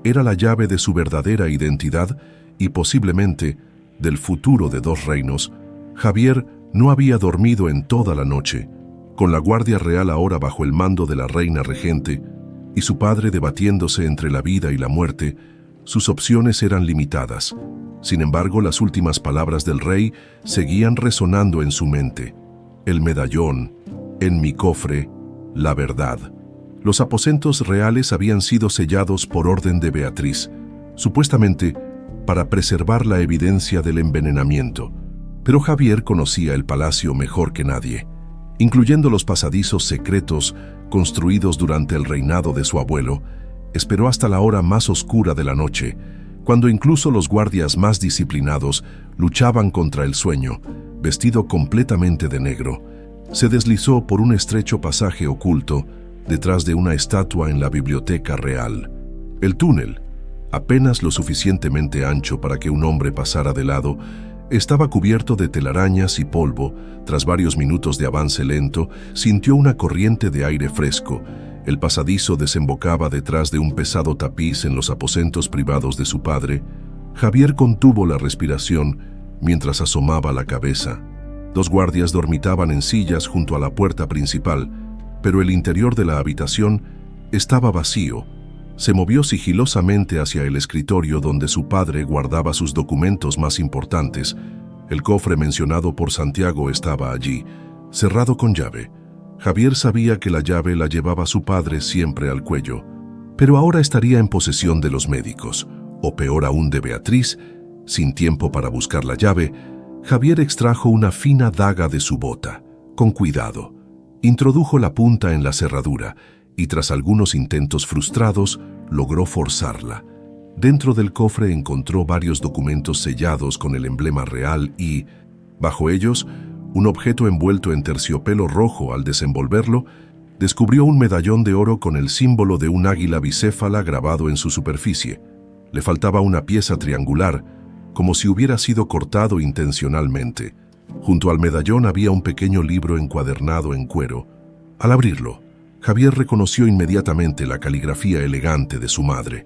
Era la llave de su verdadera identidad y posiblemente del futuro de dos reinos. Javier no había dormido en toda la noche, con la Guardia Real ahora bajo el mando de la reina regente y su padre debatiéndose entre la vida y la muerte. Sus opciones eran limitadas. Sin embargo, las últimas palabras del rey seguían resonando en su mente. El medallón, en mi cofre, la verdad. Los aposentos reales habían sido sellados por orden de Beatriz, supuestamente para preservar la evidencia del envenenamiento. Pero Javier conocía el palacio mejor que nadie, incluyendo los pasadizos secretos construidos durante el reinado de su abuelo. Esperó hasta la hora más oscura de la noche, cuando incluso los guardias más disciplinados luchaban contra el sueño. Vestido completamente de negro, se deslizó por un estrecho pasaje oculto detrás de una estatua en la biblioteca real. El túnel, apenas lo suficientemente ancho para que un hombre pasara de lado, estaba cubierto de telarañas y polvo. Tras varios minutos de avance lento, sintió una corriente de aire fresco. El pasadizo desembocaba detrás de un pesado tapiz en los aposentos privados de su padre. Javier contuvo la respiración mientras asomaba la cabeza. Dos guardias dormitaban en sillas junto a la puerta principal, pero el interior de la habitación estaba vacío. Se movió sigilosamente hacia el escritorio donde su padre guardaba sus documentos más importantes. El cofre mencionado por Santiago estaba allí, cerrado con llave. Javier sabía que la llave la llevaba su padre siempre al cuello, pero ahora estaría en posesión de los médicos, o peor aún de Beatriz. Sin tiempo para buscar la llave, Javier extrajo una fina daga de su bota. Con cuidado, introdujo la punta en la cerradura y tras algunos intentos frustrados, logró forzarla. Dentro del cofre encontró varios documentos sellados con el emblema real y, bajo ellos, un objeto envuelto en terciopelo rojo. Al desenvolverlo, descubrió un medallón de oro con el símbolo de un águila bicéfala grabado en su superficie. Le faltaba una pieza triangular, como si hubiera sido cortado intencionalmente. Junto al medallón había un pequeño libro encuadernado en cuero. Al abrirlo, Javier reconoció inmediatamente la caligrafía elegante de su madre.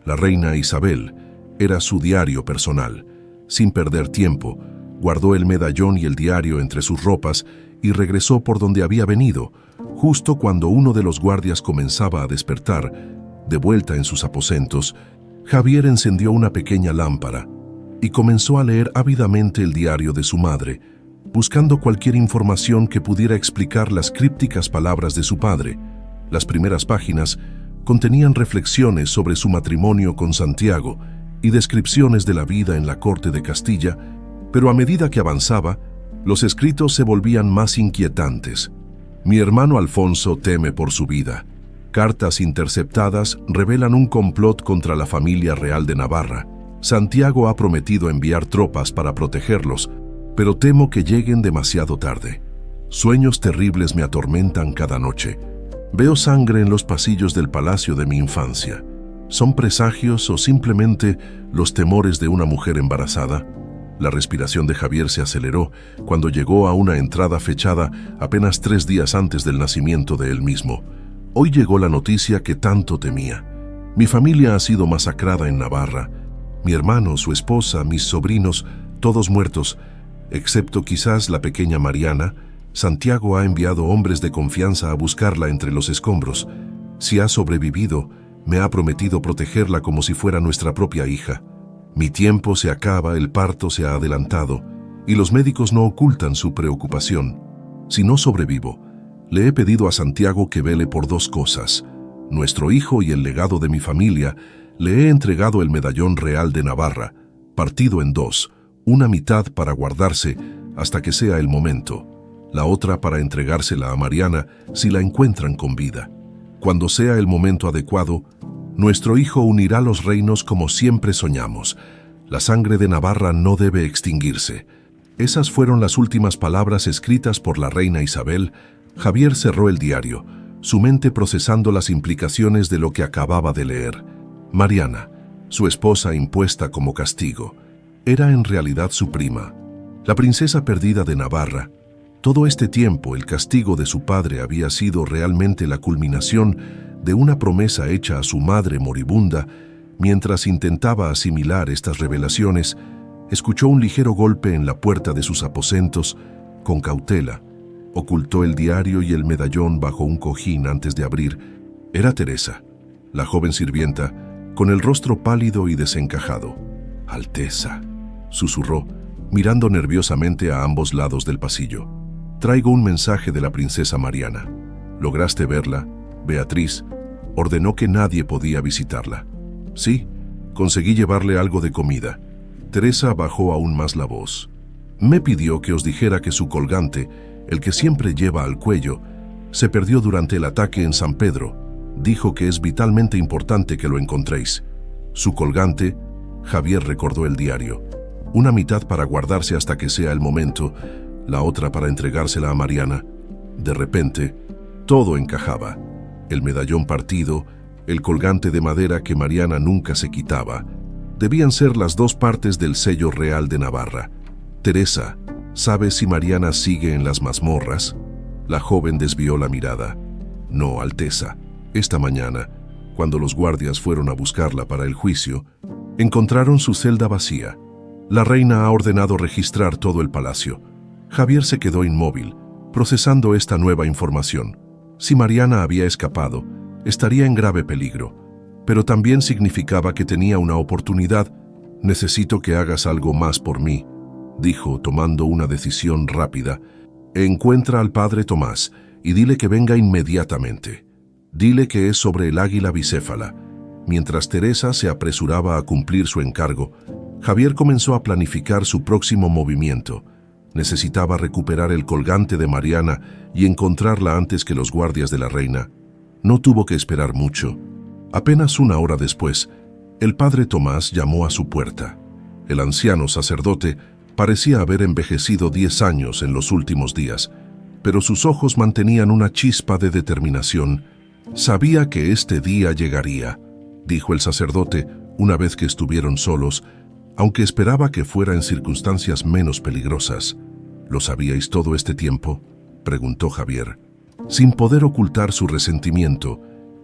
La reina Isabel era su diario personal. Sin perder tiempo, guardó el medallón y el diario entre sus ropas y regresó por donde había venido, justo cuando uno de los guardias comenzaba a despertar. De vuelta en sus aposentos, Javier encendió una pequeña lámpara y comenzó a leer ávidamente el diario de su madre, buscando cualquier información que pudiera explicar las crípticas palabras de su padre. Las primeras páginas contenían reflexiones sobre su matrimonio con Santiago y descripciones de la vida en la corte de Castilla, pero a medida que avanzaba, los escritos se volvían más inquietantes. Mi hermano Alfonso teme por su vida. Cartas interceptadas revelan un complot contra la familia real de Navarra. Santiago ha prometido enviar tropas para protegerlos, pero temo que lleguen demasiado tarde. Sueños terribles me atormentan cada noche. Veo sangre en los pasillos del palacio de mi infancia. ¿Son presagios o simplemente los temores de una mujer embarazada? La respiración de Javier se aceleró cuando llegó a una entrada fechada apenas 3 días antes del nacimiento de él mismo. Hoy llegó la noticia que tanto temía. Mi familia ha sido masacrada en Navarra. Mi hermano, su esposa, mis sobrinos, todos muertos, excepto quizás la pequeña Mariana. Santiago ha enviado hombres de confianza a buscarla entre los escombros. Si ha sobrevivido, me ha prometido protegerla como si fuera nuestra propia hija. Mi tiempo se acaba, el parto se ha adelantado, y los médicos no ocultan su preocupación. Si no sobrevivo, le he pedido a Santiago que vele por 2 cosas: nuestro hijo y el legado de mi familia. Le he entregado el medallón real de Navarra, partido en 2, una mitad para guardarse hasta que sea el momento, la otra para entregársela a Mariana si la encuentran con vida. Cuando sea el momento adecuado, nuestro hijo unirá los reinos como siempre soñamos. La sangre de Navarra no debe extinguirse. Esas fueron las últimas palabras escritas por la reina Isabel. Javier cerró el diario, su mente procesando las implicaciones de lo que acababa de leer. Mariana, su esposa impuesta como castigo, era en realidad su prima, la princesa perdida de Navarra. Todo este tiempo el castigo de su padre había sido realmente la culminación de una promesa hecha a su madre moribunda. Mientras intentaba asimilar estas revelaciones, escuchó un ligero golpe en la puerta de sus aposentos. Con cautela, ocultó el diario y el medallón bajo un cojín antes de abrir. Era Teresa, la joven sirvienta, con el rostro pálido y desencajado. «Alteza», susurró, mirando nerviosamente a ambos lados del pasillo. «Traigo un mensaje de la princesa Mariana. ¿Lograste verla? Beatriz ordenó que nadie podía visitarla». «Sí, conseguí llevarle algo de comida». Teresa bajó aún más la voz. «Me pidió que os dijera que su colgante, el que siempre lleva al cuello, se perdió durante el ataque en San Pedro. Dijo que es vitalmente importante que lo encontréis. Su colgante», Javier recordó el diario, «una mitad para guardarse hasta que sea el momento, la otra para entregársela a Mariana». De repente, todo encajaba. El medallón partido, el colgante de madera que Mariana nunca se quitaba, debían ser las dos partes del sello real de Navarra. «Teresa, ¿sabes si Mariana sigue en las mazmorras?». La joven desvió la mirada. «No, Alteza. Esta mañana, cuando los guardias fueron a buscarla para el juicio, encontraron su celda vacía. La reina ha ordenado registrar todo el palacio». Javier se quedó inmóvil, procesando esta nueva información. Si Mariana había escapado, estaría en grave peligro, pero también significaba que tenía una oportunidad. «Necesito que hagas algo más por mí», dijo, tomando una decisión rápida. «Encuentra al padre Tomás y dile que venga inmediatamente. Dile que es sobre el águila bicéfala». Mientras Teresa se apresuraba a cumplir su encargo, Javier comenzó a planificar su próximo movimiento. Necesitaba recuperar el colgante de Mariana y encontrarla antes que los guardias de la reina. No tuvo que esperar mucho. Apenas una hora después, el padre Tomás llamó a su puerta. El anciano sacerdote parecía haber envejecido 10 años en los últimos días, pero sus ojos mantenían una chispa de determinación. «Sabía que este día llegaría», dijo el sacerdote una vez que estuvieron solos, aunque esperaba que fuera en circunstancias menos peligrosas. «¿Lo sabíais todo este tiempo?», preguntó Javier, sin poder ocultar su resentimiento.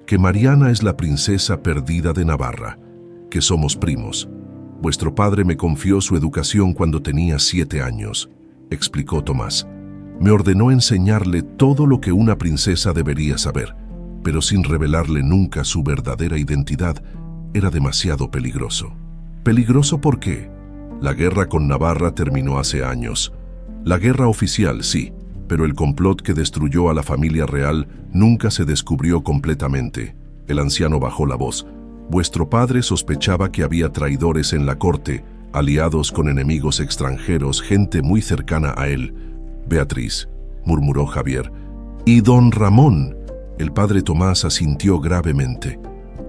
«Que Mariana es la princesa perdida de Navarra, que somos primos. Vuestro padre me confió su educación cuando tenía 7 años», explicó Tomás. «Me ordenó enseñarle todo lo que una princesa debería saber, pero sin revelarle nunca su verdadera identidad. Era demasiado peligroso». «¿Peligroso por qué?». «La guerra con Navarra terminó hace años. La guerra oficial, sí, pero el complot que destruyó a la familia real nunca se descubrió completamente». El anciano bajó la voz. «Vuestro padre sospechaba que había traidores en la corte, aliados con enemigos extranjeros, gente muy cercana a él». «Beatriz», murmuró Javier. «¿Y don Ramón?». El padre Tomás asintió gravemente.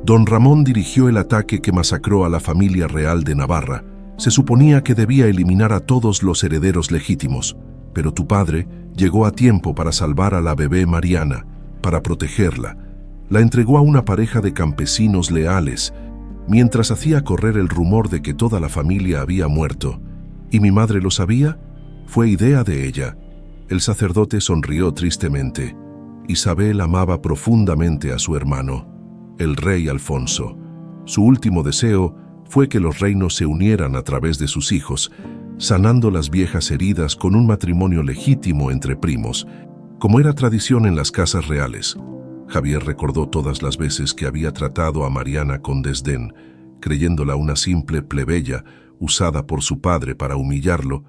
«Don Ramón dirigió el ataque que masacró a la familia real de Navarra. Se suponía que debía eliminar a todos los herederos legítimos, pero tu padre llegó a tiempo para salvar a la bebé Mariana, para protegerla. La entregó a una pareja de campesinos leales, mientras hacía correr el rumor de que toda la familia había muerto. ¿Y mi madre lo sabía? Fue idea de ella». El sacerdote sonrió tristemente. Isabel amaba profundamente a su hermano, el rey Alfonso. Su último deseo fue que los reinos se unieran a través de sus hijos, sanando las viejas heridas con un matrimonio legítimo entre primos, como era tradición en las casas reales. Javier recordó todas las veces que había tratado a Mariana con desdén, creyéndola una simple plebeya usada por su padre para humillarlo.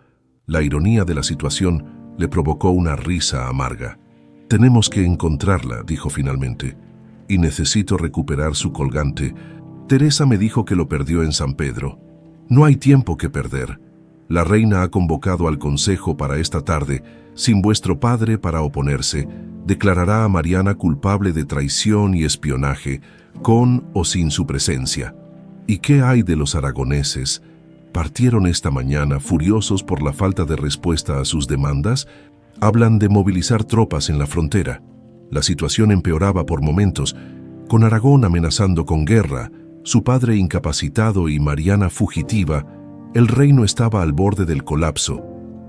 La ironía de la situación le provocó una risa amarga. «Tenemos que encontrarla», dijo finalmente, «y necesito recuperar su colgante. Teresa me dijo que lo perdió en San Pedro. No hay tiempo que perder. La reina ha convocado al consejo para esta tarde, sin vuestro padre para oponerse. Declarará a Mariana culpable de traición y espionaje, con o sin su presencia. ¿Y qué hay de los aragoneses? Partieron esta mañana furiosos por la falta de respuesta a sus demandas. Hablan de movilizar tropas en la frontera. La situación empeoraba por momentos, con Aragón amenazando con guerra, su padre incapacitado y Mariana fugitiva. El reino estaba al borde del colapso.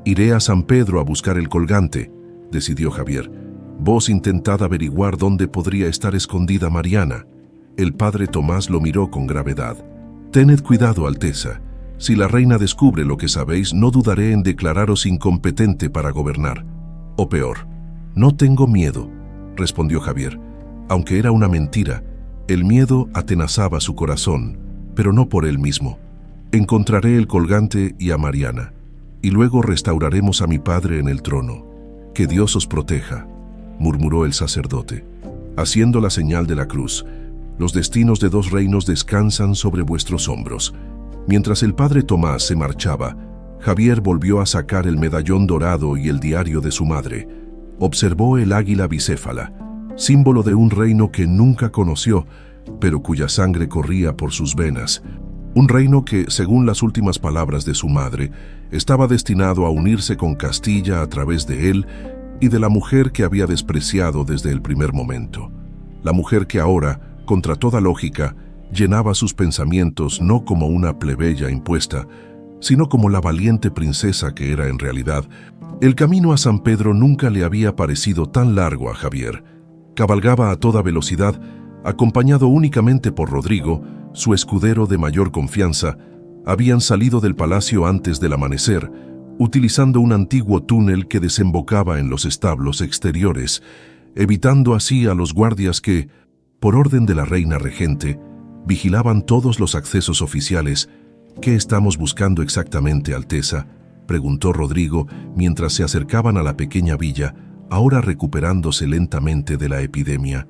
«Iré a San Pedro a buscar el colgante», decidió Javier. «Vos intentad averiguar dónde podría estar escondida Mariana». El padre Tomás lo miró con gravedad. «Tened cuidado, Alteza. Si la reina descubre lo que sabéis, no dudaré en declararos incompetente para gobernar. O peor». «No tengo miedo», respondió Javier. Aunque era una mentira, El miedo atenazaba su corazón, pero no por él mismo. Encontraré el colgante y a Mariana, y luego restauraremos a mi padre en el trono. Que Dios os proteja, murmuró el sacerdote, haciendo la señal de la cruz. Los destinos de 2 reinos descansan sobre vuestros hombros. Mientras el padre Tomás se marchaba, Javier volvió a sacar el medallón dorado y el diario de su madre. Observó el águila bicéfala, símbolo de un reino que nunca conoció, pero cuya sangre corría por sus venas. Un reino que, según las últimas palabras de su madre, estaba destinado a unirse con Castilla a través de él y de la mujer que había despreciado desde el primer momento. La mujer que ahora, contra toda lógica, llenaba sus pensamientos no como una plebeya impuesta, sino como la valiente princesa que era en realidad. El camino a San Pedro nunca le había parecido tan largo a Javier. Cabalgaba a toda velocidad, acompañado únicamente por Rodrigo, su escudero de mayor confianza. Habían salido del palacio antes del amanecer, utilizando un antiguo túnel que desembocaba en los establos exteriores, evitando así a los guardias que, por orden de la reina regente, vigilaban todos los accesos oficiales. «¿Qué estamos buscando exactamente, Alteza?», preguntó Rodrigo mientras se acercaban a la pequeña villa, ahora recuperándose lentamente de la epidemia.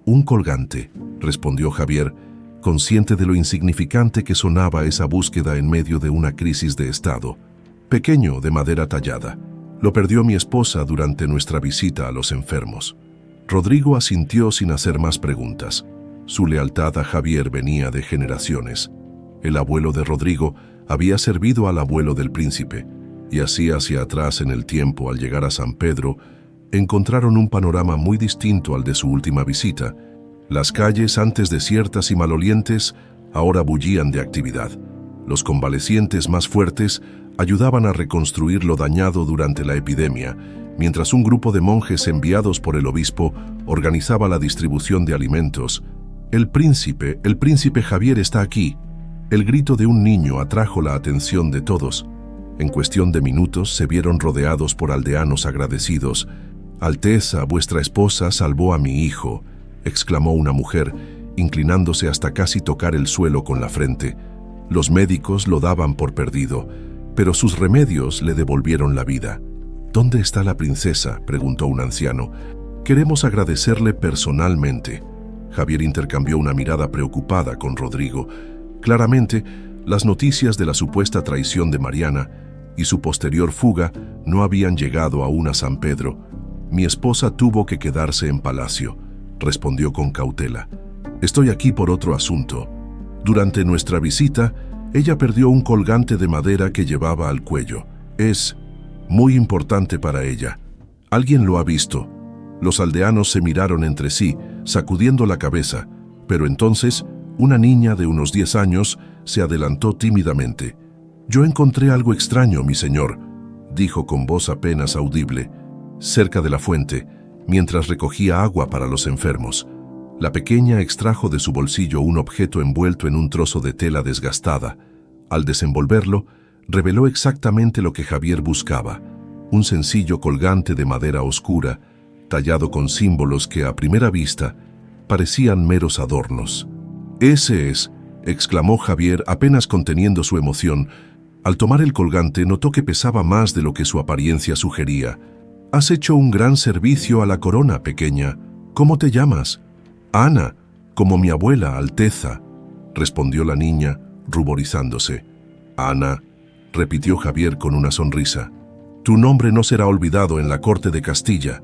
«Un colgante», respondió Javier, consciente de lo insignificante que sonaba esa búsqueda en medio de una crisis de estado. «Pequeño, de madera tallada. Lo perdió mi esposa durante nuestra visita a los enfermos». Rodrigo asintió sin hacer más preguntas. Su lealtad a Javier venía de generaciones. El abuelo de Rodrigo había servido al abuelo del príncipe, y así hacia atrás en el tiempo, al llegar a San Pedro, encontraron un panorama muy distinto al de su última visita. Las calles, antes desiertas y malolientes, ahora bullían de actividad. Los convalecientes más fuertes ayudaban a reconstruir lo dañado durante la epidemia, mientras un grupo de monjes enviados por el obispo organizaba la distribución de alimentos. El príncipe Javier está aquí». El grito de un niño atrajo la atención de todos. En cuestión de minutos se vieron rodeados por aldeanos agradecidos. «Alteza, vuestra esposa salvó a mi hijo», exclamó una mujer, inclinándose hasta casi tocar el suelo con la frente. Los médicos lo daban por perdido, pero sus remedios le devolvieron la vida. «¿Dónde está la princesa?», preguntó un anciano. «Queremos agradecerle personalmente». Javier intercambió una mirada preocupada con Rodrigo. Claramente, las noticias de la supuesta traición de Mariana y su posterior fuga no habían llegado aún a San Pedro. «Mi esposa tuvo que quedarse en palacio», respondió con cautela. «Estoy aquí por otro asunto. Durante nuestra visita, ella perdió un colgante de madera que llevaba al cuello. Es muy importante para ella. Alguien lo ha visto». Los aldeanos se miraron entre sí, sacudiendo la cabeza, pero entonces una niña de unos 10 años se adelantó tímidamente. «Yo encontré algo extraño, mi señor», dijo con voz apenas audible, cerca de la fuente, mientras recogía agua para los enfermos. La pequeña extrajo de su bolsillo un objeto envuelto en un trozo de tela desgastada. Al desenvolverlo, reveló exactamente lo que Javier buscaba: un sencillo colgante de madera oscura, tallado con símbolos que a primera vista parecían meros adornos. «Ese es», exclamó Javier apenas conteniendo su emoción. Al tomar el colgante notó que pesaba más de lo que su apariencia sugería. «Has hecho un gran servicio a la corona, pequeña. ¿Cómo te llamas?» «Ana, como mi abuela, Alteza», respondió la niña, ruborizándose. «Ana», repitió Javier con una sonrisa. «Tu nombre no será olvidado en la corte de Castilla».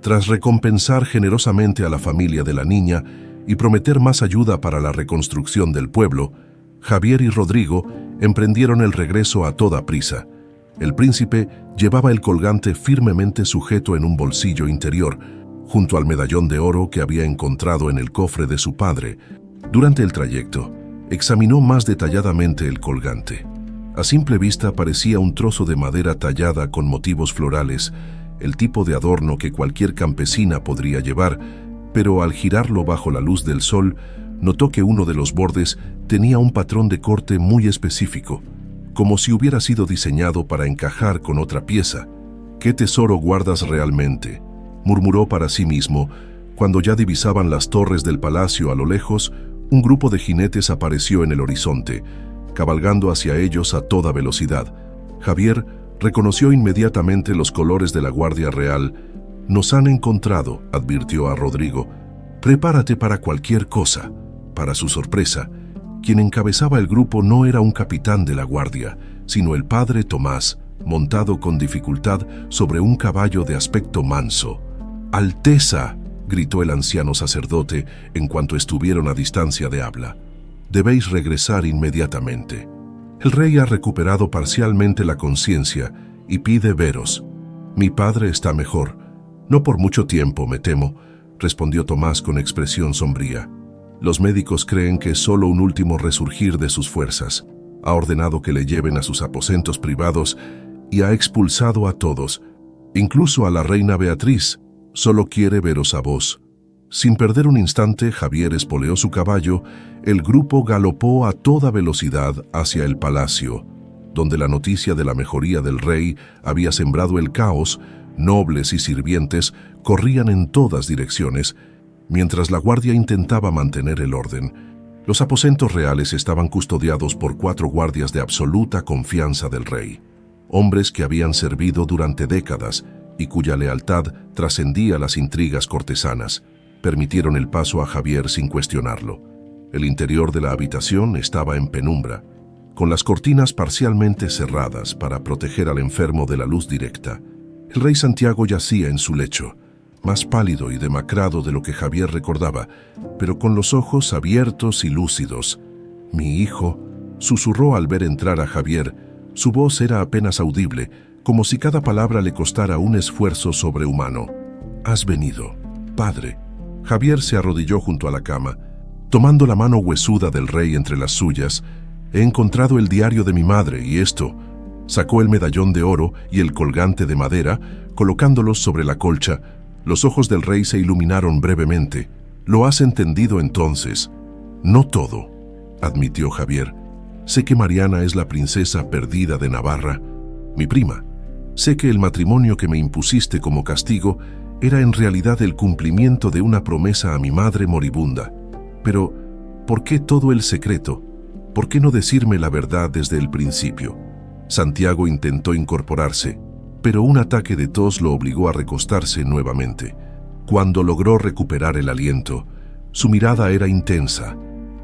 Tras recompensar generosamente a la familia de la niña y prometer más ayuda para la reconstrucción del pueblo, Javier y Rodrigo emprendieron el regreso a toda prisa. El príncipe llevaba el colgante firmemente sujeto en un bolsillo interior, junto al medallón de oro que había encontrado en el cofre de su padre. Durante el trayecto, examinó más detalladamente el colgante. A simple vista parecía un trozo de madera tallada con motivos florales, el tipo de adorno que cualquier campesina podría llevar, pero al girarlo bajo la luz del sol, notó que uno de los bordes tenía un patrón de corte muy específico, como si hubiera sido diseñado para encajar con otra pieza. «¿Qué tesoro guardas realmente?», murmuró para sí mismo, Cuando ya divisaban las torres del palacio a lo lejos, un grupo de jinetes apareció en el horizonte, cabalgando hacia ellos a toda velocidad. Javier reconoció inmediatamente los colores de la Guardia Real. «Nos han encontrado», advirtió a Rodrigo. «Prepárate para cualquier cosa». Para su sorpresa, quien encabezaba el grupo no era un capitán de la guardia, sino el padre Tomás, montado con dificultad sobre un caballo de aspecto manso. «¡Alteza!», gritó el anciano sacerdote en cuanto estuvieron a distancia de habla. «Debéis regresar inmediatamente. El rey ha recuperado parcialmente la conciencia y pide veros. Mi padre está mejor. No por mucho tiempo, me temo», respondió Tomás con expresión sombría. «Los médicos creen que es solo un último resurgir de sus fuerzas. Ha ordenado que le lleven a sus aposentos privados y ha expulsado a todos, incluso a la reina Beatriz. Solo quiere veros a vos». Sin perder un instante, Javier espoleó su caballo. El grupo galopó a toda velocidad hacia el palacio, donde la noticia de la mejoría del rey había sembrado el caos. Nobles y sirvientes corrían en todas direcciones, mientras la guardia intentaba mantener el orden. Los aposentos reales estaban custodiados por 4 guardias de absoluta confianza del rey, hombres que habían servido durante décadas y cuya lealtad trascendía las intrigas cortesanas. Permitieron el paso a Javier sin cuestionarlo. El interior de la habitación estaba en penumbra, con las cortinas parcialmente cerradas para proteger al enfermo de la luz directa. El rey Santiago yacía en su lecho, más pálido y demacrado de lo que Javier recordaba, pero con los ojos abiertos y lúcidos. «Mi hijo», susurró al ver entrar a Javier. Su voz era apenas audible, como si cada palabra le costara un esfuerzo sobrehumano. «Has venido, padre». Javier se arrodilló junto a la cama. Tomando la mano huesuda del rey entre las suyas, «He encontrado el diario de mi madre y esto». Sacó el medallón de oro y el colgante de madera, colocándolos sobre la colcha. Los ojos del rey se iluminaron brevemente. «¿Lo has entendido entonces?» «No todo», admitió Javier. «Sé que Mariana es la princesa perdida de Navarra, mi prima. Sé que el matrimonio que me impusiste como castigo era en realidad el cumplimiento de una promesa a mi madre moribunda. Pero, ¿por qué todo el secreto? ¿Por qué no decirme la verdad desde el principio?» Santiago intentó incorporarse, pero un ataque de tos lo obligó a recostarse nuevamente. Cuando logró recuperar el aliento, su mirada era intensa,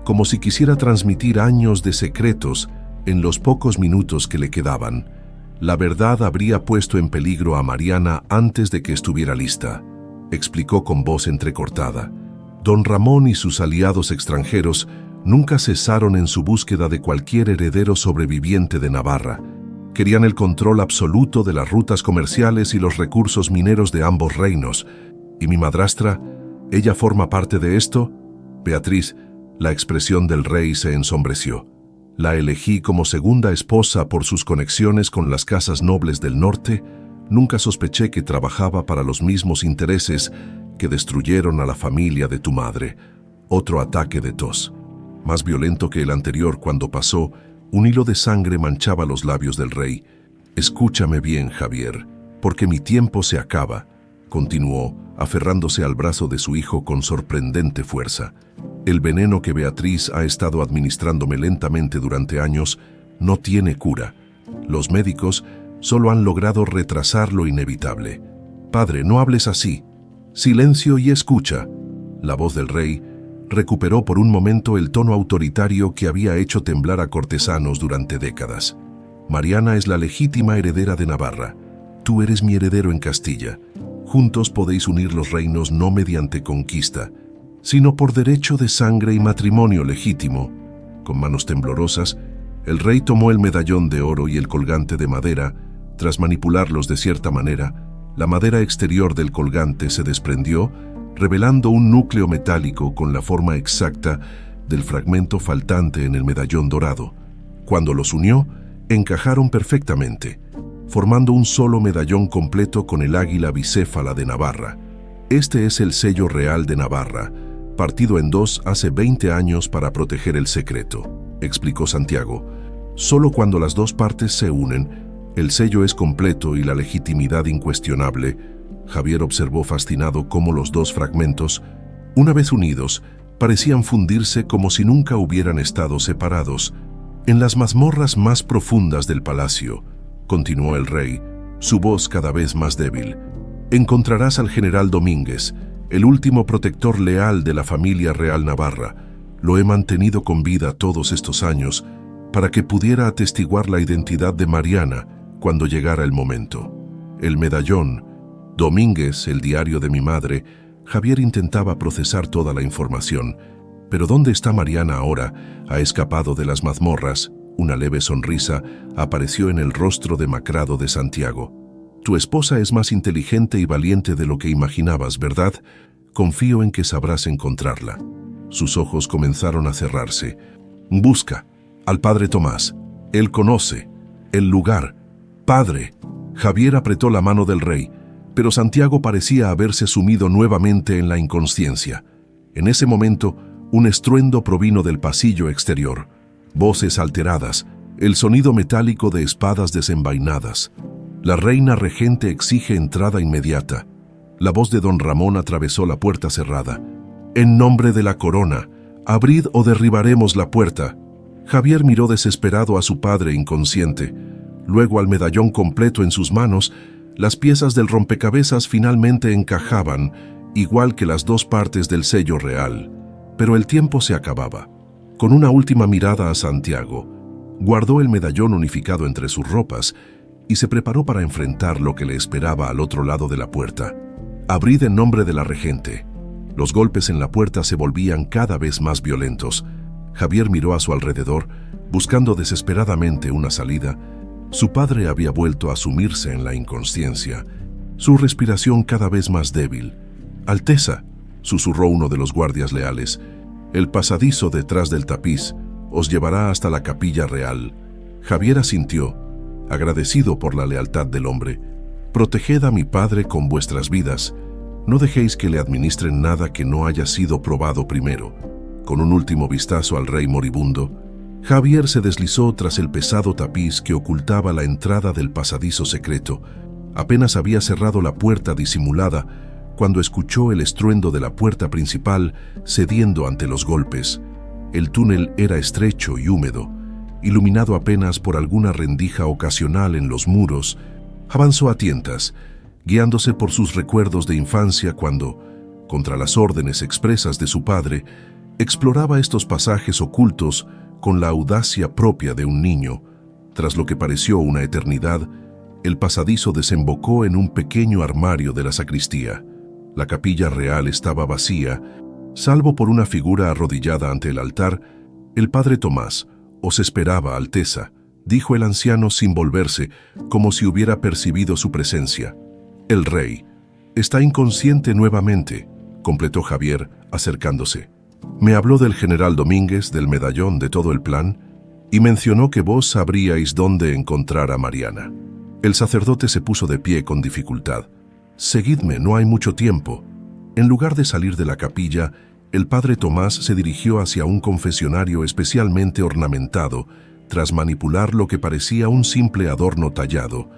como si quisiera transmitir años de secretos en los pocos minutos que le quedaban. «La verdad habría puesto en peligro a Mariana antes de que estuviera lista», explicó con voz entrecortada. «Don Ramón y sus aliados extranjeros nunca cesaron en su búsqueda de cualquier heredero sobreviviente de Navarra. Querían el control absoluto de las rutas comerciales y los recursos mineros de ambos reinos. ¿Y mi madrastra? ¿Ella forma parte de esto?» «Beatriz», la expresión del rey se ensombreció. «La elegí como segunda esposa por sus conexiones con las casas nobles del norte. Nunca sospeché que trabajaba para los mismos intereses que destruyeron a la familia de tu madre». Otro ataque de tos, más violento que el anterior. Cuando pasó, un hilo de sangre manchaba los labios del rey. «Escúchame bien, Javier, porque mi tiempo se acaba», continuó, aferrándose al brazo de su hijo con sorprendente fuerza. «El veneno que Beatriz ha estado administrándome lentamente durante años no tiene cura. Los médicos solo han logrado retrasar lo inevitable. Padre, no hables así. Silencio y escucha». La voz del rey recuperó por un momento el tono autoritario que había hecho temblar a cortesanos durante décadas. «Mariana es la legítima heredera de Navarra. Tú eres mi heredero en Castilla. Juntos podéis unir los reinos no mediante conquista, sino por derecho de sangre y matrimonio legítimo». Con manos temblorosas, el rey tomó el medallón de oro y el colgante de madera. Tras manipularlos de cierta manera, la madera exterior del colgante se desprendió, revelando un núcleo metálico con la forma exacta del fragmento faltante en el medallón dorado. Cuando los unió, encajaron perfectamente, formando un solo medallón completo con el águila bicéfala de Navarra. «Este es el sello real de Navarra, partido en dos hace 20 años para proteger el secreto», explicó Santiago. «Solo cuando las dos partes se unen, el sello es completo y la legitimidad incuestionable». Javier observó fascinado cómo los dos fragmentos, una vez unidos, parecían fundirse como si nunca hubieran estado separados. En las mazmorras más profundas del palacio, continuó el rey, su voz cada vez más débil, encontrarás al general Domínguez, el último protector leal de la familia real navarra. Lo he mantenido con vida todos estos años para que pudiera atestiguar la identidad de Mariana cuando llegara el momento. El medallón, Domínguez, el diario de mi madre. Javier intentaba procesar toda la información. ¿Pero dónde está Mariana ahora? Ha escapado de las mazmorras. Una leve sonrisa apareció en el rostro demacrado de Santiago. Tu esposa es más inteligente y valiente de lo que imaginabas, ¿verdad? Confío en que sabrás encontrarla. Sus ojos comenzaron a cerrarse. Busca al padre Tomás. Él conoce el lugar. Padre. Javier apretó la mano del rey, pero Santiago parecía haberse sumido nuevamente en la inconsciencia. En ese momento, un estruendo provino del pasillo exterior. Voces alteradas, el sonido metálico de espadas desenvainadas. La reina regente exige entrada inmediata. La voz de don Ramón atravesó la puerta cerrada. En nombre de la corona, abrid o derribaremos la puerta. Javier miró desesperado a su padre inconsciente, luego al medallón completo en sus manos. Las piezas del rompecabezas finalmente encajaban, igual que las dos partes del sello real. Pero el tiempo se acababa. Con una última mirada a Santiago, guardó el medallón unificado entre sus ropas y se preparó para enfrentar lo que le esperaba al otro lado de la puerta. Abrid en nombre de la regente. Los golpes en la puerta se volvían cada vez más violentos. Javier miró a su alrededor, buscando desesperadamente una salida. Su padre había vuelto a sumirse en la inconsciencia, su respiración cada vez más débil. «Alteza», susurró uno de los guardias leales, «el pasadizo detrás del tapiz os llevará hasta la capilla real». Javier asintió, agradecido por la lealtad del hombre. «Proteged a mi padre con vuestras vidas. No dejéis que le administren nada que no haya sido probado primero». Con un último vistazo al rey moribundo, Javier se deslizó tras el pesado tapiz que ocultaba la entrada del pasadizo secreto. Apenas había cerrado la puerta disimulada cuando escuchó el estruendo de la puerta principal cediendo ante los golpes. El túnel era estrecho y húmedo, iluminado apenas por alguna rendija ocasional en los muros. Avanzó a tientas, guiándose por sus recuerdos de infancia cuando, contra las órdenes expresas de su padre, exploraba estos pasajes ocultos con la audacia propia de un niño. Tras lo que pareció una eternidad, el pasadizo desembocó en un pequeño armario de la sacristía. La capilla real estaba vacía, salvo por una figura arrodillada ante el altar. «El padre Tomás os esperaba, Alteza», dijo el anciano sin volverse, como si hubiera percibido su presencia. «El rey está inconsciente nuevamente», completó Javier, acercándose. «Me habló del general Domínguez, del medallón, de todo el plan, y mencionó que vos sabríais dónde encontrar a Mariana». El sacerdote se puso de pie con dificultad. «Seguidme, no hay mucho tiempo». En lugar de salir de la capilla, el padre Tomás se dirigió hacia un confesionario especialmente ornamentado, tras manipular lo que parecía un simple adorno tallado.